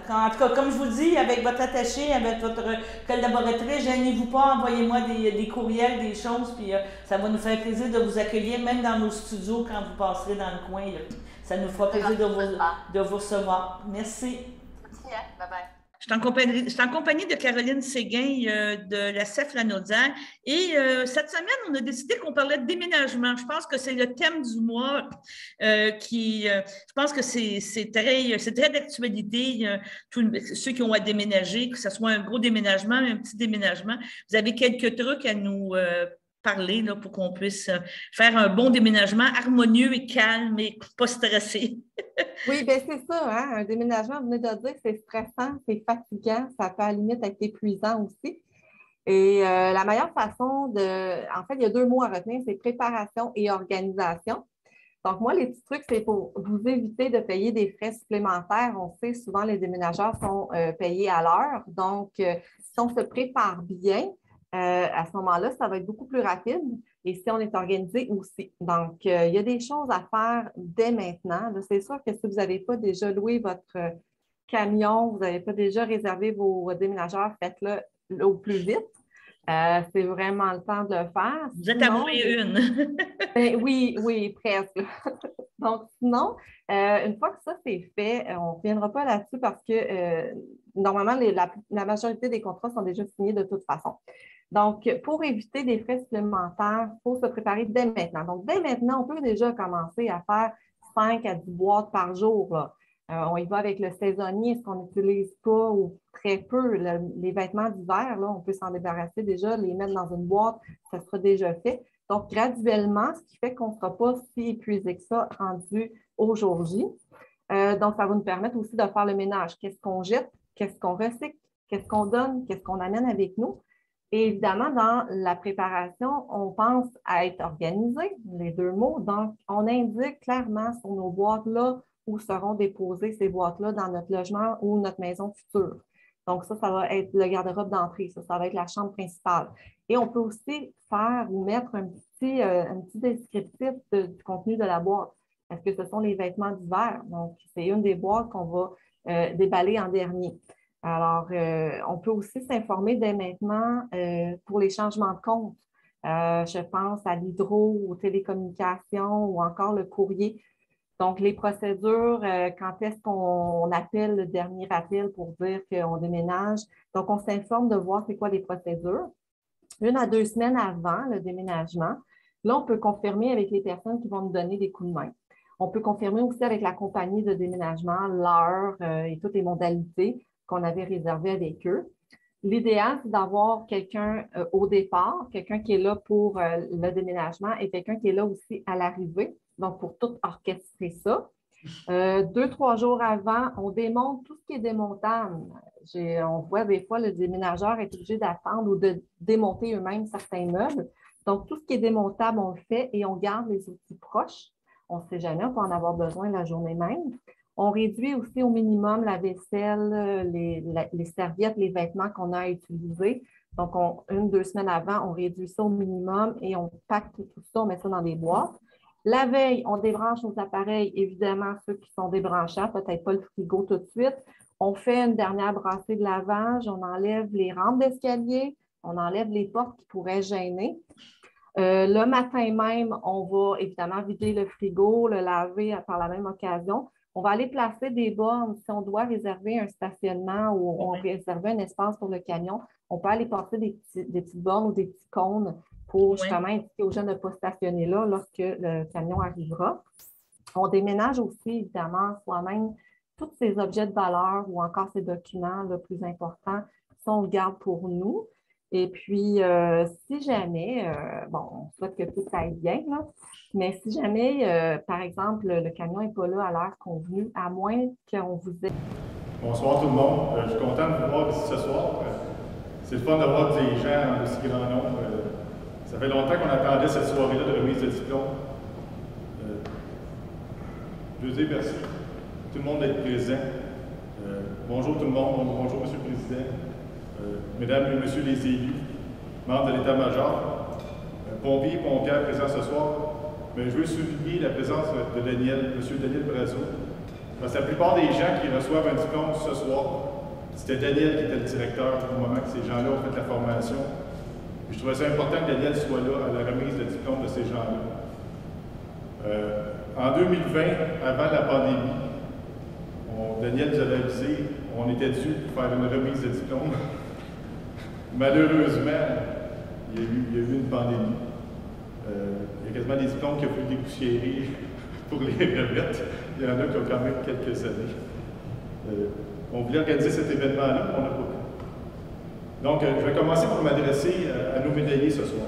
En tout cas, comme je vous dis, avec votre attaché, avec votre collaboratrice, gênez-vous pas, envoyez-moi des courriels, des choses, puis ça va nous faire plaisir de vous accueillir, même dans nos studios quand vous passerez dans le coin. Là. Ça nous fera plaisir de vous recevoir. Merci. Merci, hein? Bye-bye. Je suis en compagnie de Caroline Séguin de la CEF Lanaudière et cette semaine, on a décidé qu'on parlait de déménagement. Je pense que c'est le thème du mois je pense que c'est très d'actualité. Ceux qui ont à déménager, que ce soit un gros déménagement, un petit déménagement, vous avez quelques trucs à nous parler là, pour qu'on puisse faire un bon déménagement harmonieux et calme et pas stressé. Oui, bien c'est ça, hein? Un déménagement, vous venez de dire, c'est stressant, c'est fatigant, ça peut à la limite être épuisant aussi. Et la meilleure façon en fait, il y a 2 mots à retenir, c'est préparation et organisation. Donc, moi, les petits trucs, c'est pour vous éviter de payer des frais supplémentaires. On sait souvent les déménageurs sont payés à l'heure. Donc, si on se prépare bien, à ce moment-là, ça va être beaucoup plus rapide et si on est organisé aussi. Donc, il y a des choses à faire dès maintenant. C'est sûr que si vous n'avez pas déjà loué votre camion, vous n'avez pas déjà réservé vos déménageurs, faites-le au plus vite. C'est vraiment le temps de le faire. Vous êtes à moins une. Ben, oui, presque. Donc, sinon, une fois que ça c'est fait, on ne reviendra pas là-dessus parce que normalement, la majorité des contrats sont déjà signés de toute façon. Donc, pour éviter des frais supplémentaires, il faut se préparer dès maintenant. Donc, dès maintenant, on peut déjà commencer à faire 5 à 10 boîtes par jour. Là. On y va avec le saisonnier, ce qu'on n'utilise pas ou très peu. Les vêtements d'hiver, là, on peut s'en débarrasser déjà, les mettre dans une boîte, ça sera déjà fait. Donc, graduellement, ce qui fait qu'on ne sera pas si épuisé que ça rendu au jour J. Donc, ça va nous permettre aussi de faire le ménage. Qu'est-ce qu'on jette? Qu'est-ce qu'on recycle? Qu'est-ce qu'on donne? Qu'est-ce qu'on amène avec nous? Et évidemment, dans la préparation, on pense à être organisé, les 2 mots. Donc, on indique clairement sur nos boîtes-là où seront déposées ces boîtes-là dans notre logement ou notre maison future. Donc, ça va être le garde-robe d'entrée, ça va être la chambre principale. Et on peut aussi faire ou mettre un petit descriptif du contenu de la boîte. Est-ce que ce sont les vêtements d'hiver? Donc, c'est une des boîtes qu'on va déballer en dernier. Alors, on peut aussi s'informer dès maintenant pour les changements de compte. Je pense à l'hydro, aux télécommunications ou encore le courrier. Donc, les procédures, quand est-ce qu'on appelle le dernier appel pour dire qu'on déménage. Donc, on s'informe de voir c'est quoi les procédures. 1 à 2 semaines avant le déménagement, là, on peut confirmer avec les personnes qui vont nous donner des coups de main. On peut confirmer aussi avec la compagnie de déménagement l'heure et toutes les modalités qu'on avait réservées avec eux. L'idéal, c'est d'avoir quelqu'un au départ, quelqu'un qui est là pour le déménagement et quelqu'un qui est là aussi à l'arrivée, donc pour tout orchestrer ça. 2-3 jours avant, on démonte tout ce qui est démontable. On voit des fois le déménageur est obligé d'attendre ou de démonter eux-mêmes certains meubles. Donc, tout ce qui est démontable, on le fait et on garde les outils proches. On ne sait jamais, on peut en avoir besoin la journée même. On réduit aussi au minimum la vaisselle, les serviettes, les vêtements qu'on a à utiliser. Donc, 1-2 semaines avant, on réduit ça au minimum et on pacte tout ça, on met ça dans des boîtes. La veille, on débranche nos appareils, évidemment, ceux qui sont débranchables, peut-être pas le frigo tout de suite. On fait une dernière brassée de lavage, on enlève les rampes d'escalier, on enlève les portes qui pourraient gêner. Le matin même, on va évidemment vider le frigo, le laver par la même occasion. On va aller placer des bornes. Si on doit réserver un stationnement ou on réserver un espace pour le camion, on peut aller passer des petites bornes ou des petits cônes pour justement indiquer aux gens de ne pas stationner là lorsque le camion arrivera. On déménage aussi, évidemment, soi-même tous ces objets de valeur ou encore ces documents le plus importants, ça, on le garde pour nous. Et puis, si jamais, on souhaite que tout aille bien, là, mais si jamais, par exemple, le camion n'est pas là à l'heure convenue, à moins qu'on vous ait... Bonsoir tout le monde. Je suis content de vous voir ici ce soir. C'est le fun d'avoir des gens en aussi grand nombre. Ça fait longtemps qu'on attendait cette soirée-là de remise de diplôme. Je veux dire merci. Tout le monde d'être présent. Bonjour tout le monde. Bonjour, M. le Président. Mesdames et Messieurs les élus, membres de l'État-major, pompiers et pompières présents ce soir. Mais je veux souligner la présence de Daniel, M. Daniel Brazeau. Parce que la plupart des gens qui reçoivent un diplôme ce soir, c'était Daniel qui était le directeur au moment que ces gens-là ont fait la formation. Puis je trouvais ça important que Daniel soit là à la remise de diplôme de ces gens-là. En 2020, avant la pandémie, Daniel nous avait avisé, on était dû pour faire une remise de diplôme. Malheureusement, il y a eu une pandémie. Il y a quasiment des diplômes qui ont pu dépoussiérer pour les remettre. Il y en a qui ont quand même quelques années. On voulait organiser cet événement-là, mais on n'a pas pu. Donc, je vais commencer par m'adresser à nos médaillés ce soir.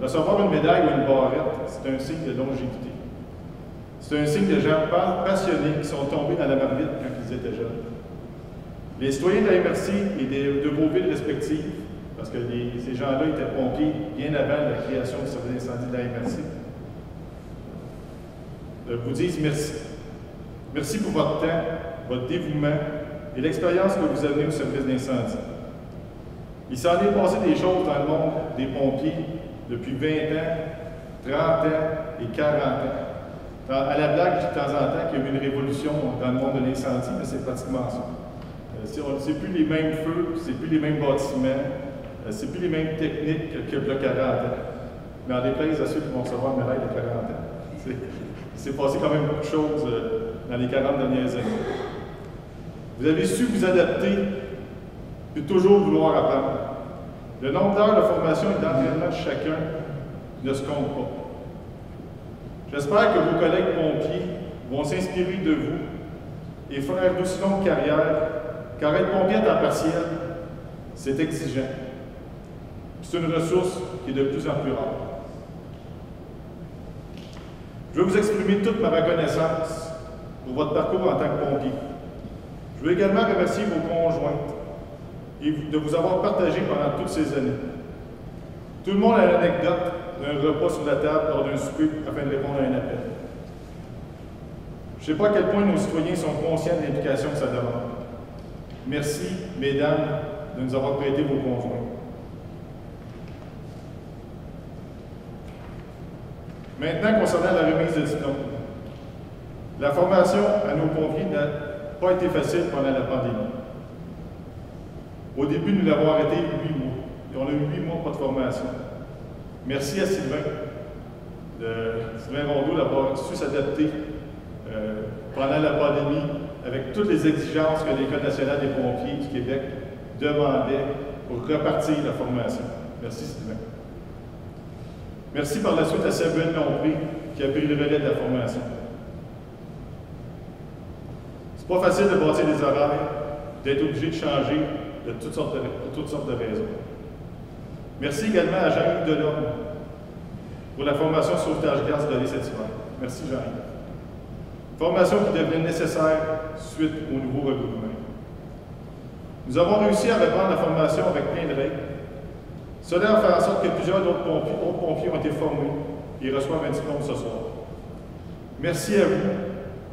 Recevoir une médaille ou une barrette, c'est un signe de longévité. C'est un signe de gens passionnés qui sont tombés dans la marmite quand ils étaient jeunes. Les citoyens de la MRC et de vos villes respectives, parce que ces gens-là étaient pompiers bien avant la création du service d'incendie de la MRC, vous disent merci. Merci pour votre temps, votre dévouement et l'expérience que vous avez au service d'incendie. Il s'en est passé des choses dans le monde des pompiers depuis 20 ans, 30 ans et 40 ans. À la blague, de temps en temps, qu'il y a eu une révolution dans le monde de l'incendie, mais c'est pratiquement ça. C'est plus les mêmes feux, c'est plus les mêmes bâtiments, c'est plus les mêmes techniques que le 40 ans. Mais en déplaise à ceux qui vont recevoir une médaille de 40 ans. Il s'est passé quand même beaucoup de choses dans les 40 dernières années. Vous avez su vous adapter et toujours vouloir apprendre. Le nombre d'heures de formation et d'entraînement de chacun ne se compte pas. J'espère que vos collègues pompiers vont s'inspirer de vous et faire d'aussi longue carrière, car être pompier à temps partiel, c'est exigeant. C'est une ressource qui est de plus en plus rare. Je veux vous exprimer toute ma reconnaissance pour votre parcours en tant que pompier. Je veux également remercier vos conjointes et de vous avoir partagé pendant toutes ces années. Tout le monde a l'anecdote d'un repas sur la table lors d'un souper afin de répondre à un appel. Je ne sais pas à quel point nos citoyens sont conscients de l'implication que ça demande. Merci, mesdames, de nous avoir prêté vos conjoints. Maintenant, concernant la remise de diplôme. La formation à nos pompiers n'a pas été facile pendant la pandémie. Au début, nous l'avons arrêté 8 mois. Et on a eu 8 mois pas de formation. Merci à Sylvain Rondeau d'avoir su s'adapter pendant la pandémie avec toutes les exigences que l'École nationale des pompiers du Québec demandait pour repartir la formation. Merci Sylvain. Merci par la suite à Samuel Lompré qui a pris le relais de la formation. C'est pas facile de bâtir des horaires, d'être obligé de changer pour toutes sortes de raisons. Merci également à Jean-Yves Delorme pour la formation sauvetage-gaz donnée cet hiver. Merci Jean-Yves. Formation qui devenait nécessaire suite au nouveau regroupement. Nous avons réussi à reprendre la formation avec plein de règles. Cela a fait en sorte que plusieurs autres pompiers ont été formés et reçoivent un diplôme ce soir. Merci à vous,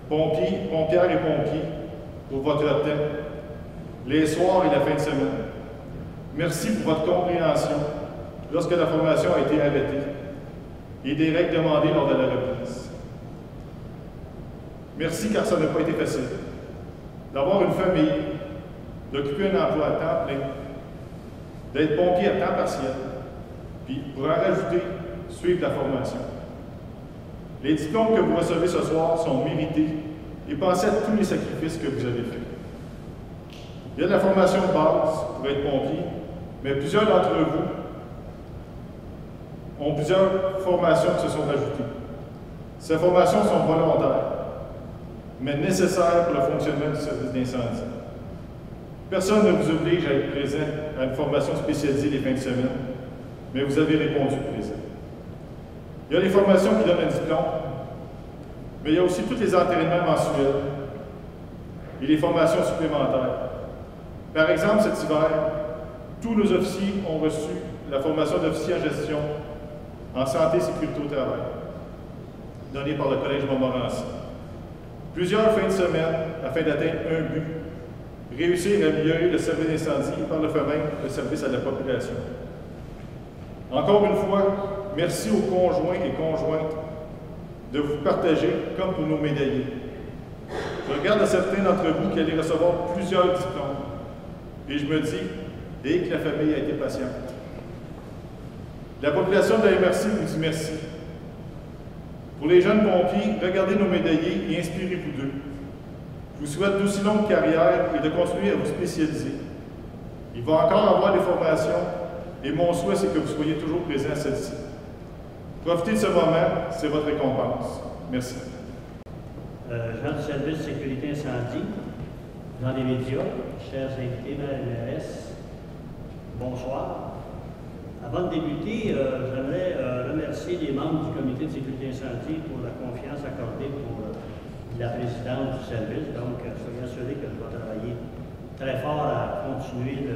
pompiers, pompières et pompiers, pour votre temps, les soirs et la fin de semaine. Merci pour votre compréhension lorsque la formation a été arrêtée et des règles demandées lors de la reprise. Merci car ça n'a pas été facile. D'avoir une famille, d'occuper un emploi à temps plein, d'être pompier à temps partiel, puis pour en rajouter, suivre la formation. Les diplômes que vous recevez ce soir sont mérités et pensez à tous les sacrifices que vous avez faits. Il y a de la formation de base pour être pompier, mais plusieurs d'entre vous ont plusieurs formations qui se sont rajoutées. Ces formations sont volontaires, mais nécessaires pour le fonctionnement du service d'incendie. Personne ne vous oblige à être présent à une formation spécialisée les fins de semaine, mais vous avez répondu présent. Il y a les formations qui donnent un diplôme, mais il y a aussi tous les entraînements mensuels et les formations supplémentaires. Par exemple, cet hiver, tous nos officiers ont reçu la formation d'officier en gestion en santé et sécurité au travail, donnée par le Collège Montmorency. Plusieurs fins de semaine afin d'atteindre un but, réussir à améliorer le service d'incendie et par le fait même le service à la population. Encore une fois, merci aux conjoints et conjointes de vous partager comme pour nos médaillés. Je regarde à certains d'entre vous qui allaient recevoir plusieurs diplômes et je me dis, dès que la famille a été patiente. La population de la MRC vous dit merci. Pour les jeunes pompiers, regardez nos médaillés et inspirez-vous d'eux. Je vous souhaite d'aussi longue carrière et de continuer à vous spécialiser. Il va encore avoir des formations et mon souhait, c'est que vous soyez toujours présents à celle-ci. Profitez de ce moment, c'est votre récompense. Merci. Gens du service de sécurité incendie, dans les médias, chers invités de la MRS, bonsoir. Avant de débuter, j'aimerais remercier les membres du comité de sécurité incendie pour la confiance accordée pour la présidence du service. Donc, soyez assurés que je vais travailler très fort à continuer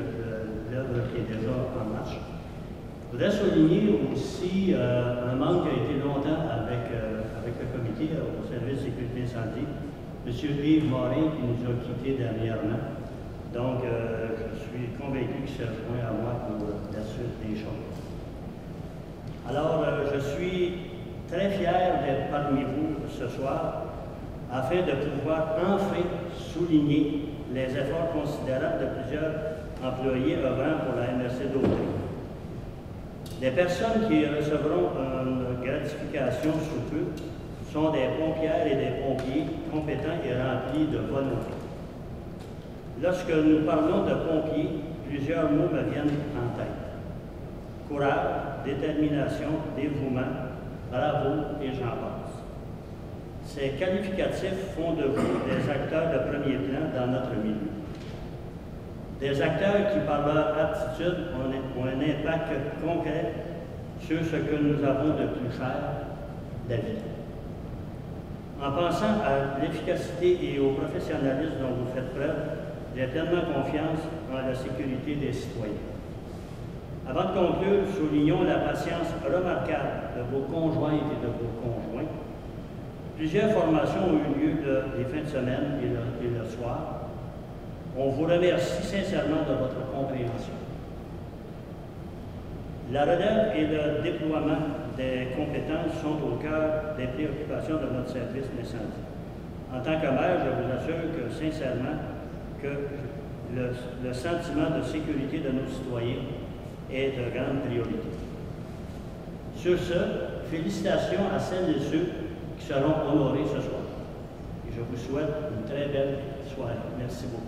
l'œuvre qui est déjà en marche. Je voudrais souligner aussi un membre qui a été longtemps avec le comité au service de sécurité incendie, M. Yves Morin, qui nous a quittés dernièrement. Donc, je suis convaincu qu'il se rejoint à moi pour la suite des choses. Alors, je suis très fier d'être parmi vous ce soir afin de pouvoir enfin souligner les efforts considérables de plusieurs employés œuvrant pour la MRC d'Autrey. Les personnes qui recevront une gratification sous peu sont des pompières et des pompiers compétents et remplis de volonté. Lorsque nous parlons de pompiers, plusieurs mots me viennent en tête. Courage, détermination, dévouement, bravo et j'en passe. Ces qualificatifs font de vous des acteurs de premier plan dans notre milieu. Des acteurs qui, par leur aptitude, ont un impact concret sur ce que nous avons de plus cher, la vie. En pensant à l'efficacité et au professionnalisme dont vous faites preuve, j'ai pleinement confiance en la sécurité des citoyens. Avant de conclure, soulignons la patience remarquable de vos conjointes et de vos conjoints. Plusieurs formations ont eu lieu les fins de semaine et le soir. On vous remercie sincèrement de votre compréhension. La relève et le déploiement des compétences sont au cœur des préoccupations de notre service d'incendie. En tant que maire, je vous assure que sincèrement que le sentiment de sécurité de nos citoyens est de grande priorité. Sur ce, félicitations à celles et ceux qui seront honorés ce soir. Et je vous souhaite une très belle soirée. Merci beaucoup.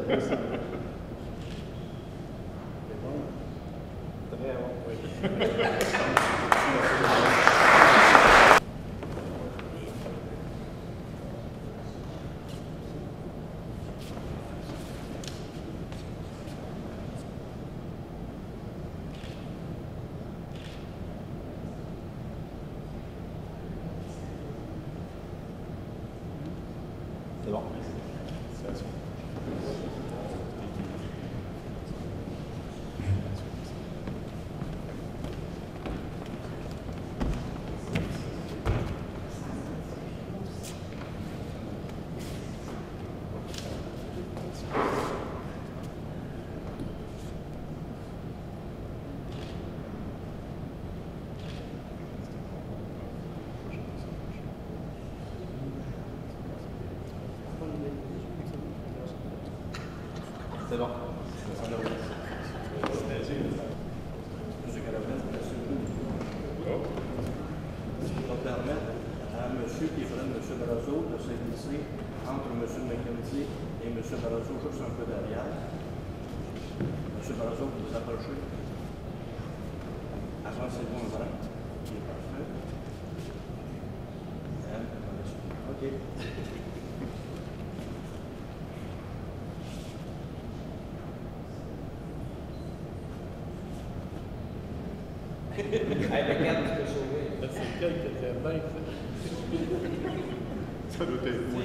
Merci. C'est bon? Très bon, oui. C'est bon. Félicitations. C'est bon. Monsieur Calavette, si je peux permettre à monsieur qui est frère de M. Brazo de s'inviter entre M. McKenzie et M. Brazo juste un peu derrière. M. Brazo, vous vous approchez. Avancez-vous un brin. Qui est parfait. OK. C'est lequel qui était bien, ça doit être moi.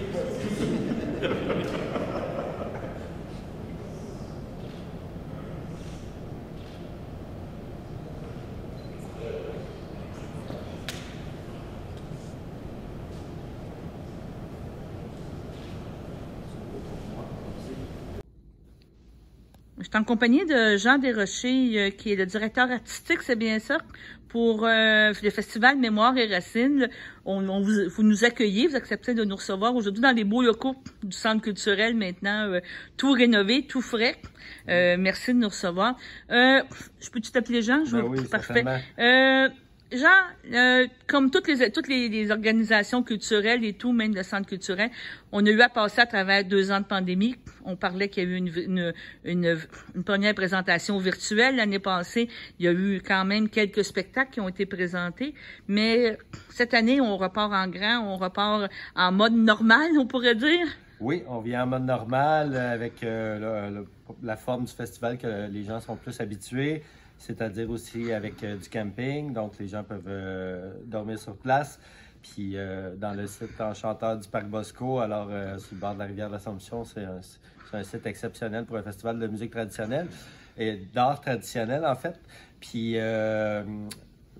Je suis en compagnie de Jean Desrochers, qui est le directeur artistique, c'est bien ça, pour le Festival Mémoire et Racines. Vous nous accueillez, vous acceptez de nous recevoir aujourd'hui dans les beaux locaux du Centre culturel maintenant, tout rénové, tout frais. Merci de nous recevoir. Je peux-tu t'appeler Jean? Oui, parfait. Certainement. Jean, comme toutes les organisations culturelles et tout, même le centre culturel, on a eu à passer à travers 2 ans de pandémie. On parlait qu'il y a eu une première présentation virtuelle l'année passée. Il y a eu quand même quelques spectacles qui ont été présentés. Mais cette année, on repart en grand, on repart en mode normal, on pourrait dire. Oui, on vient en mode normal avec la forme du festival que les gens sont plus habitués. C'est-à-dire aussi avec du camping, donc les gens peuvent dormir sur place. Puis dans le site enchanteur du Parc Bosco, alors sur le bord de la rivière de l'Assomption, c'est un site exceptionnel pour un festival de musique traditionnelle et d'art traditionnel en fait. Puis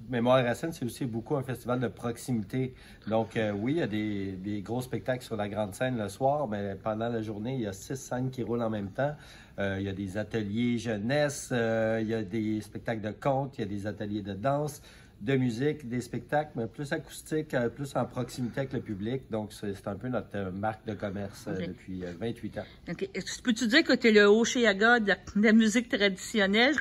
Mémoire et Racines, c'est aussi beaucoup un festival de proximité. Donc oui, il y a des gros spectacles sur la grande scène le soir, mais pendant la journée, il y a 6 scènes qui roulent en même temps. Il y a des ateliers jeunesse, il y a des spectacles de contes, il y a des ateliers de danse, de musique, des spectacles, mais plus acoustiques, plus en proximité avec le public. Donc, c'est un peu notre marque de commerce depuis 28 ans. Okay. Peux-tu dire que tu es le Oshéaga de la musique traditionnelle?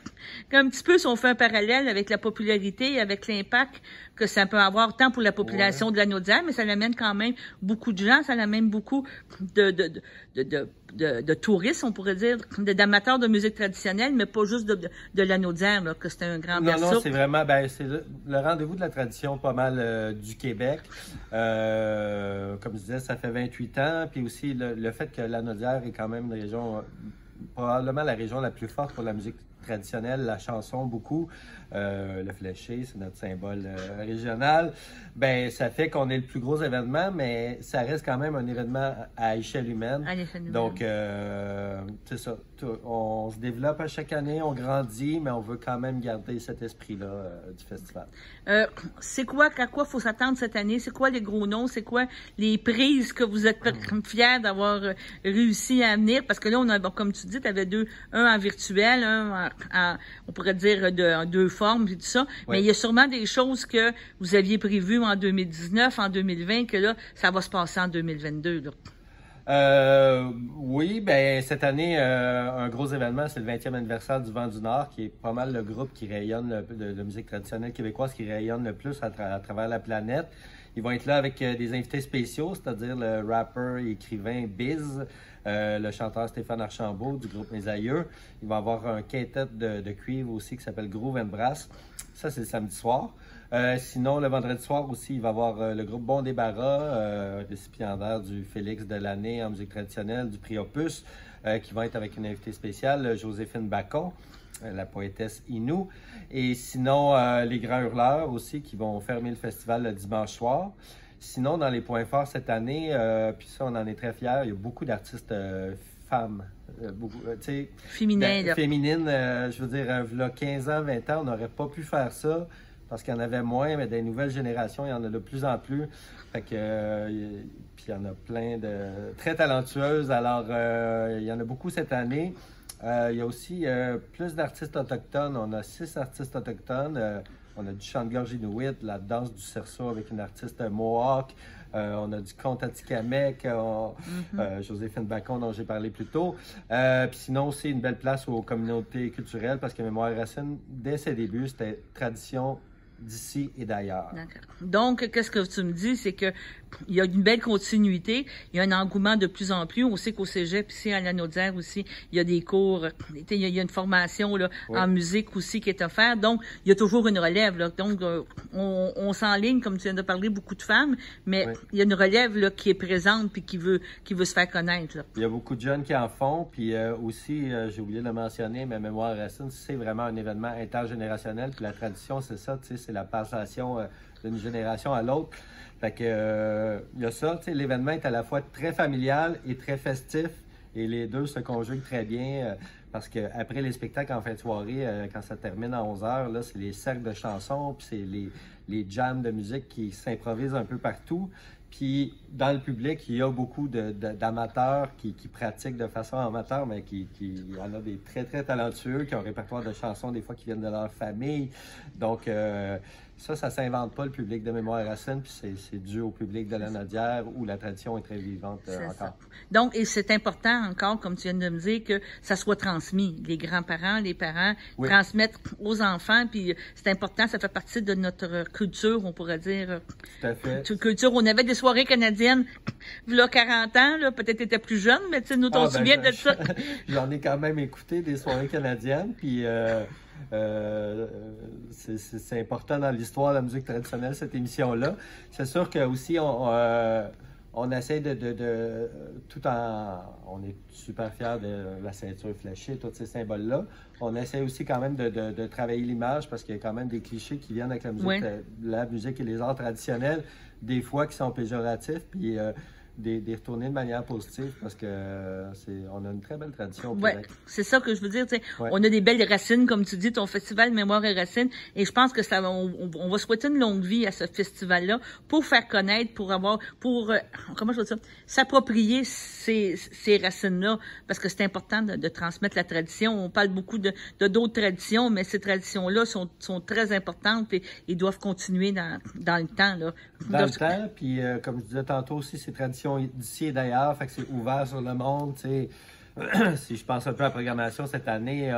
Un petit peu, si on fait un parallèle avec la popularité et avec l'impact que ça peut avoir tant pour la population de la Naudière, mais ça l'amène quand même beaucoup de gens, ça l'amène beaucoup de touristes, on pourrait dire, d'amateurs de musique traditionnelle, mais pas juste de la Naudière, là, que c'est un grand berceau. Non, c'est vraiment, c'est le rendez-vous de la tradition pas mal du Québec. Comme je disais, ça fait 28 ans, puis aussi le fait que la Naudière est quand même une région, probablement la région la plus forte pour la musique traditionnelle, la chanson beaucoup. Le fléché, c'est notre symbole régional. Ça fait qu'on est le plus gros événement, mais ça reste quand même un événement à échelle humaine. Donc, c'est ça. On se développe à chaque année, on grandit, mais on veut quand même garder cet esprit-là du festival. C'est quoi, à quoi il faut s'attendre cette année? C'est quoi les gros noms? C'est quoi les prises que vous êtes fiers d'avoir réussi à amener? Parce que là, on a, comme tu dis, tu avais un en virtuel, un on pourrait dire en 2 formes et tout ça. Oui. Mais il y a sûrement des choses que vous aviez prévues en 2019, en 2020, que là, ça va se passer en 2022. Là. Oui, ben cette année, un gros événement, c'est le 20e anniversaire du Vent du Nord, qui est pas mal le groupe qui rayonne de musique traditionnelle québécoise, qui rayonne le plus à travers la planète. Ils vont être là avec des invités spéciaux, c'est-à-dire le rappeur et écrivain Biz, le chanteur Stéphane Archambault du groupe Mes Aïeux. Il va y avoir un quintet de cuivre aussi qui s'appelle Groove and Brass. Ça, c'est le samedi soir. Sinon, le vendredi soir aussi, il va y avoir le groupe Bon Débarras, récipiendaire du Félix de l'année en musique traditionnelle, du prix Opus, qui va être avec une invitée spéciale, Joséphine Bacon, la poétesse Inou. Et sinon, les Grands Hurleurs aussi, qui vont fermer le festival le dimanche soir. Sinon, dans les points forts cette année, puis ça, on en est très fiers, il y a beaucoup d'artistes femmes. Féminines. Féminines, je veux dire, il y a 15 ans, 20 ans, on n'aurait pas pu faire ça parce qu'il y en avait moins, mais des nouvelles générations, il y en a de plus en plus. Fait que, puis il y en a plein de très talentueuses. Alors, il y en a beaucoup cette année. Il y a aussi plus d'artistes autochtones. On a 6 artistes autochtones. On a du chant de gorge inuit, la danse du cerceau avec une artiste Mohawk. On a du conte Atikamek, Joséphine Bacon dont j'ai parlé plus tôt. Puis sinon aussi une belle place aux communautés culturelles parce que Mémoire et Racines, dès ses débuts, c'était tradition d'ici et d'ailleurs. Donc, qu'est-ce que tu me dis, c'est que il y a une belle continuité, il y a un engouement de plus en plus. On sait qu'au Cégep, ici à la Naudière aussi, il y a des cours, il y a une formation là, en musique aussi qui est offerte. Donc, il y a toujours une relève. Là. Donc, on s'enligne, comme tu viens de parler, beaucoup de femmes, mais il y a une relève là, qui est présente puis qui veut se faire connaître. Là. Il y a beaucoup de jeunes qui en font. Puis aussi, j'ai oublié de le mentionner, mais Mémoire et Racines, c'est vraiment un événement intergénérationnel. Puis la tradition, c'est ça, tu sais, c'est la passation d'une génération à l'autre. Fait que, il y a ça, tu sais, l'événement est à la fois très familial et très festif, et les deux se conjuguent très bien, parce que après les spectacles en fin de soirée, quand ça termine à 11h, là, c'est les cercles de chansons, puis c'est les jams de musique qui s'improvisent un peu partout. Puis, dans le public, il y a beaucoup d'amateurs qui pratiquent de façon amateur, mais il y en a des très, très talentueux qui ont un répertoire de chansons, des fois qui viennent de leur famille. Donc, ça s'invente pas, le public de Mémoire et Racines, puis c'est dû au public de la Naudière où la tradition est très vivante encore. Ça. Donc, et c'est important encore, comme tu viens de me dire, que ça soit transmis. Les grands-parents, les parents transmettent aux enfants, puis c'est important, ça fait partie de notre culture, on pourrait dire. Tout à fait. Culture, on avait des soirées canadiennes, il y a 40 ans, là, peut-être tu étais plus jeune, mais tu sais, nous, on se souvient de ça. J'en ai quand même écouté des soirées canadiennes, puis c'est important dans l'histoire de la musique traditionnelle, cette émission-là. C'est sûr que aussi on essaie on est super fiers de la ceinture fléchée, tous ces symboles-là. On essaie aussi quand même de travailler l'image parce qu'il y a quand même des clichés qui viennent avec la musique et les arts traditionnels, des fois qui sont péjoratifs, puis des retourner de manière positive parce que on a une très belle tradition. Oui, c'est ça que je veux dire. On a des belles racines, comme tu dis, ton festival Mémoire et Racines, et je pense que on va souhaiter une longue vie à ce festival-là pour faire connaître, comment je veux dire, s'approprier ces racines-là, parce que c'est important de transmettre la tradition. On parle beaucoup d'autres traditions, mais ces traditions-là sont très importantes et doivent continuer dans le temps. Là. Dans le temps, puis comme je disais tantôt aussi, ces traditions d'ici et d'ailleurs, fait que c'est ouvert sur le monde, tu sais. Si je pense un peu à la programmation cette année,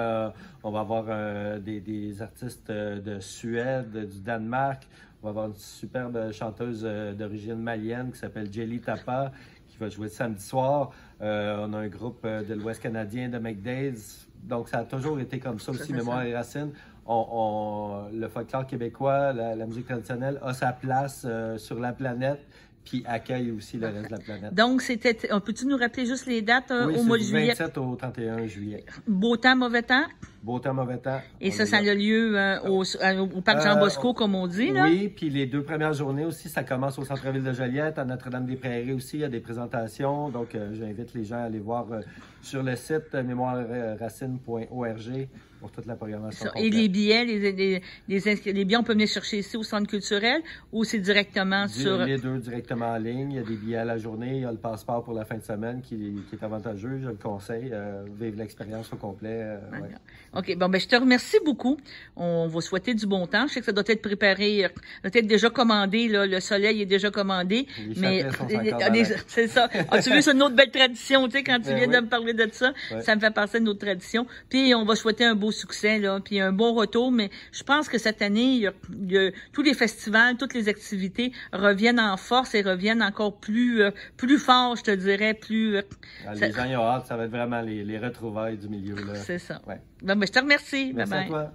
on va avoir des artistes de Suède, du Danemark. On va avoir une superbe chanteuse d'origine malienne qui s'appelle Jelly Tapa, qui va jouer samedi soir. On a un groupe de l'Ouest canadien de McDade's. Donc, ça a toujours été comme ça aussi, Mémoire et Racines. Le folklore québécois, la musique traditionnelle a sa place sur la planète, puis accueille aussi le reste de la planète. Donc, peux-tu nous rappeler juste les dates au mois de juillet? Du 27 au 31 juillet. Beau temps, mauvais temps? Beau temps, mauvais temps. Et ça a lieu au Parc Jean-Bosco, comme on dit, là? Oui, puis les 2 premières journées aussi, ça commence au centre-ville de Joliette, à Notre-Dame-des-Prairies aussi, il y a des présentations. Donc, j'invite les gens à aller voir sur le site mémoireracines.org pour toute la programmation. Et les billets, les billets, on peut venir chercher ici au centre culturel ou c'est directement sur... Les deux directement en ligne. Il y a des billets à la journée, il y a le passeport pour la fin de semaine qui est avantageux, je le conseille. Vivre l'expérience au complet. OK. Bon, ben, je te remercie beaucoup. On va souhaiter du bon temps. Je sais que ça doit être préparé, doit être déjà commandé, là. Le soleil est déjà commandé. Les chapelets sont encore c'est ça. As-tu vu, c'est une autre belle tradition, tu sais, quand tu viens oui. de me parler de ça. Ouais. Ça me fait penser à une autre tradition. Puis, on va souhaiter un beau succès, là. Puis, un bon retour. Mais je pense que cette année, tous les festivals, toutes les activités reviennent en force et reviennent encore plus fort, je te dirais, plus... les gens y ont hâte. Ça va être vraiment les retrouvailles du milieu, là. C'est ça. Ouais. Bon, ben, je te remercie. Merci Bye-bye. à toi.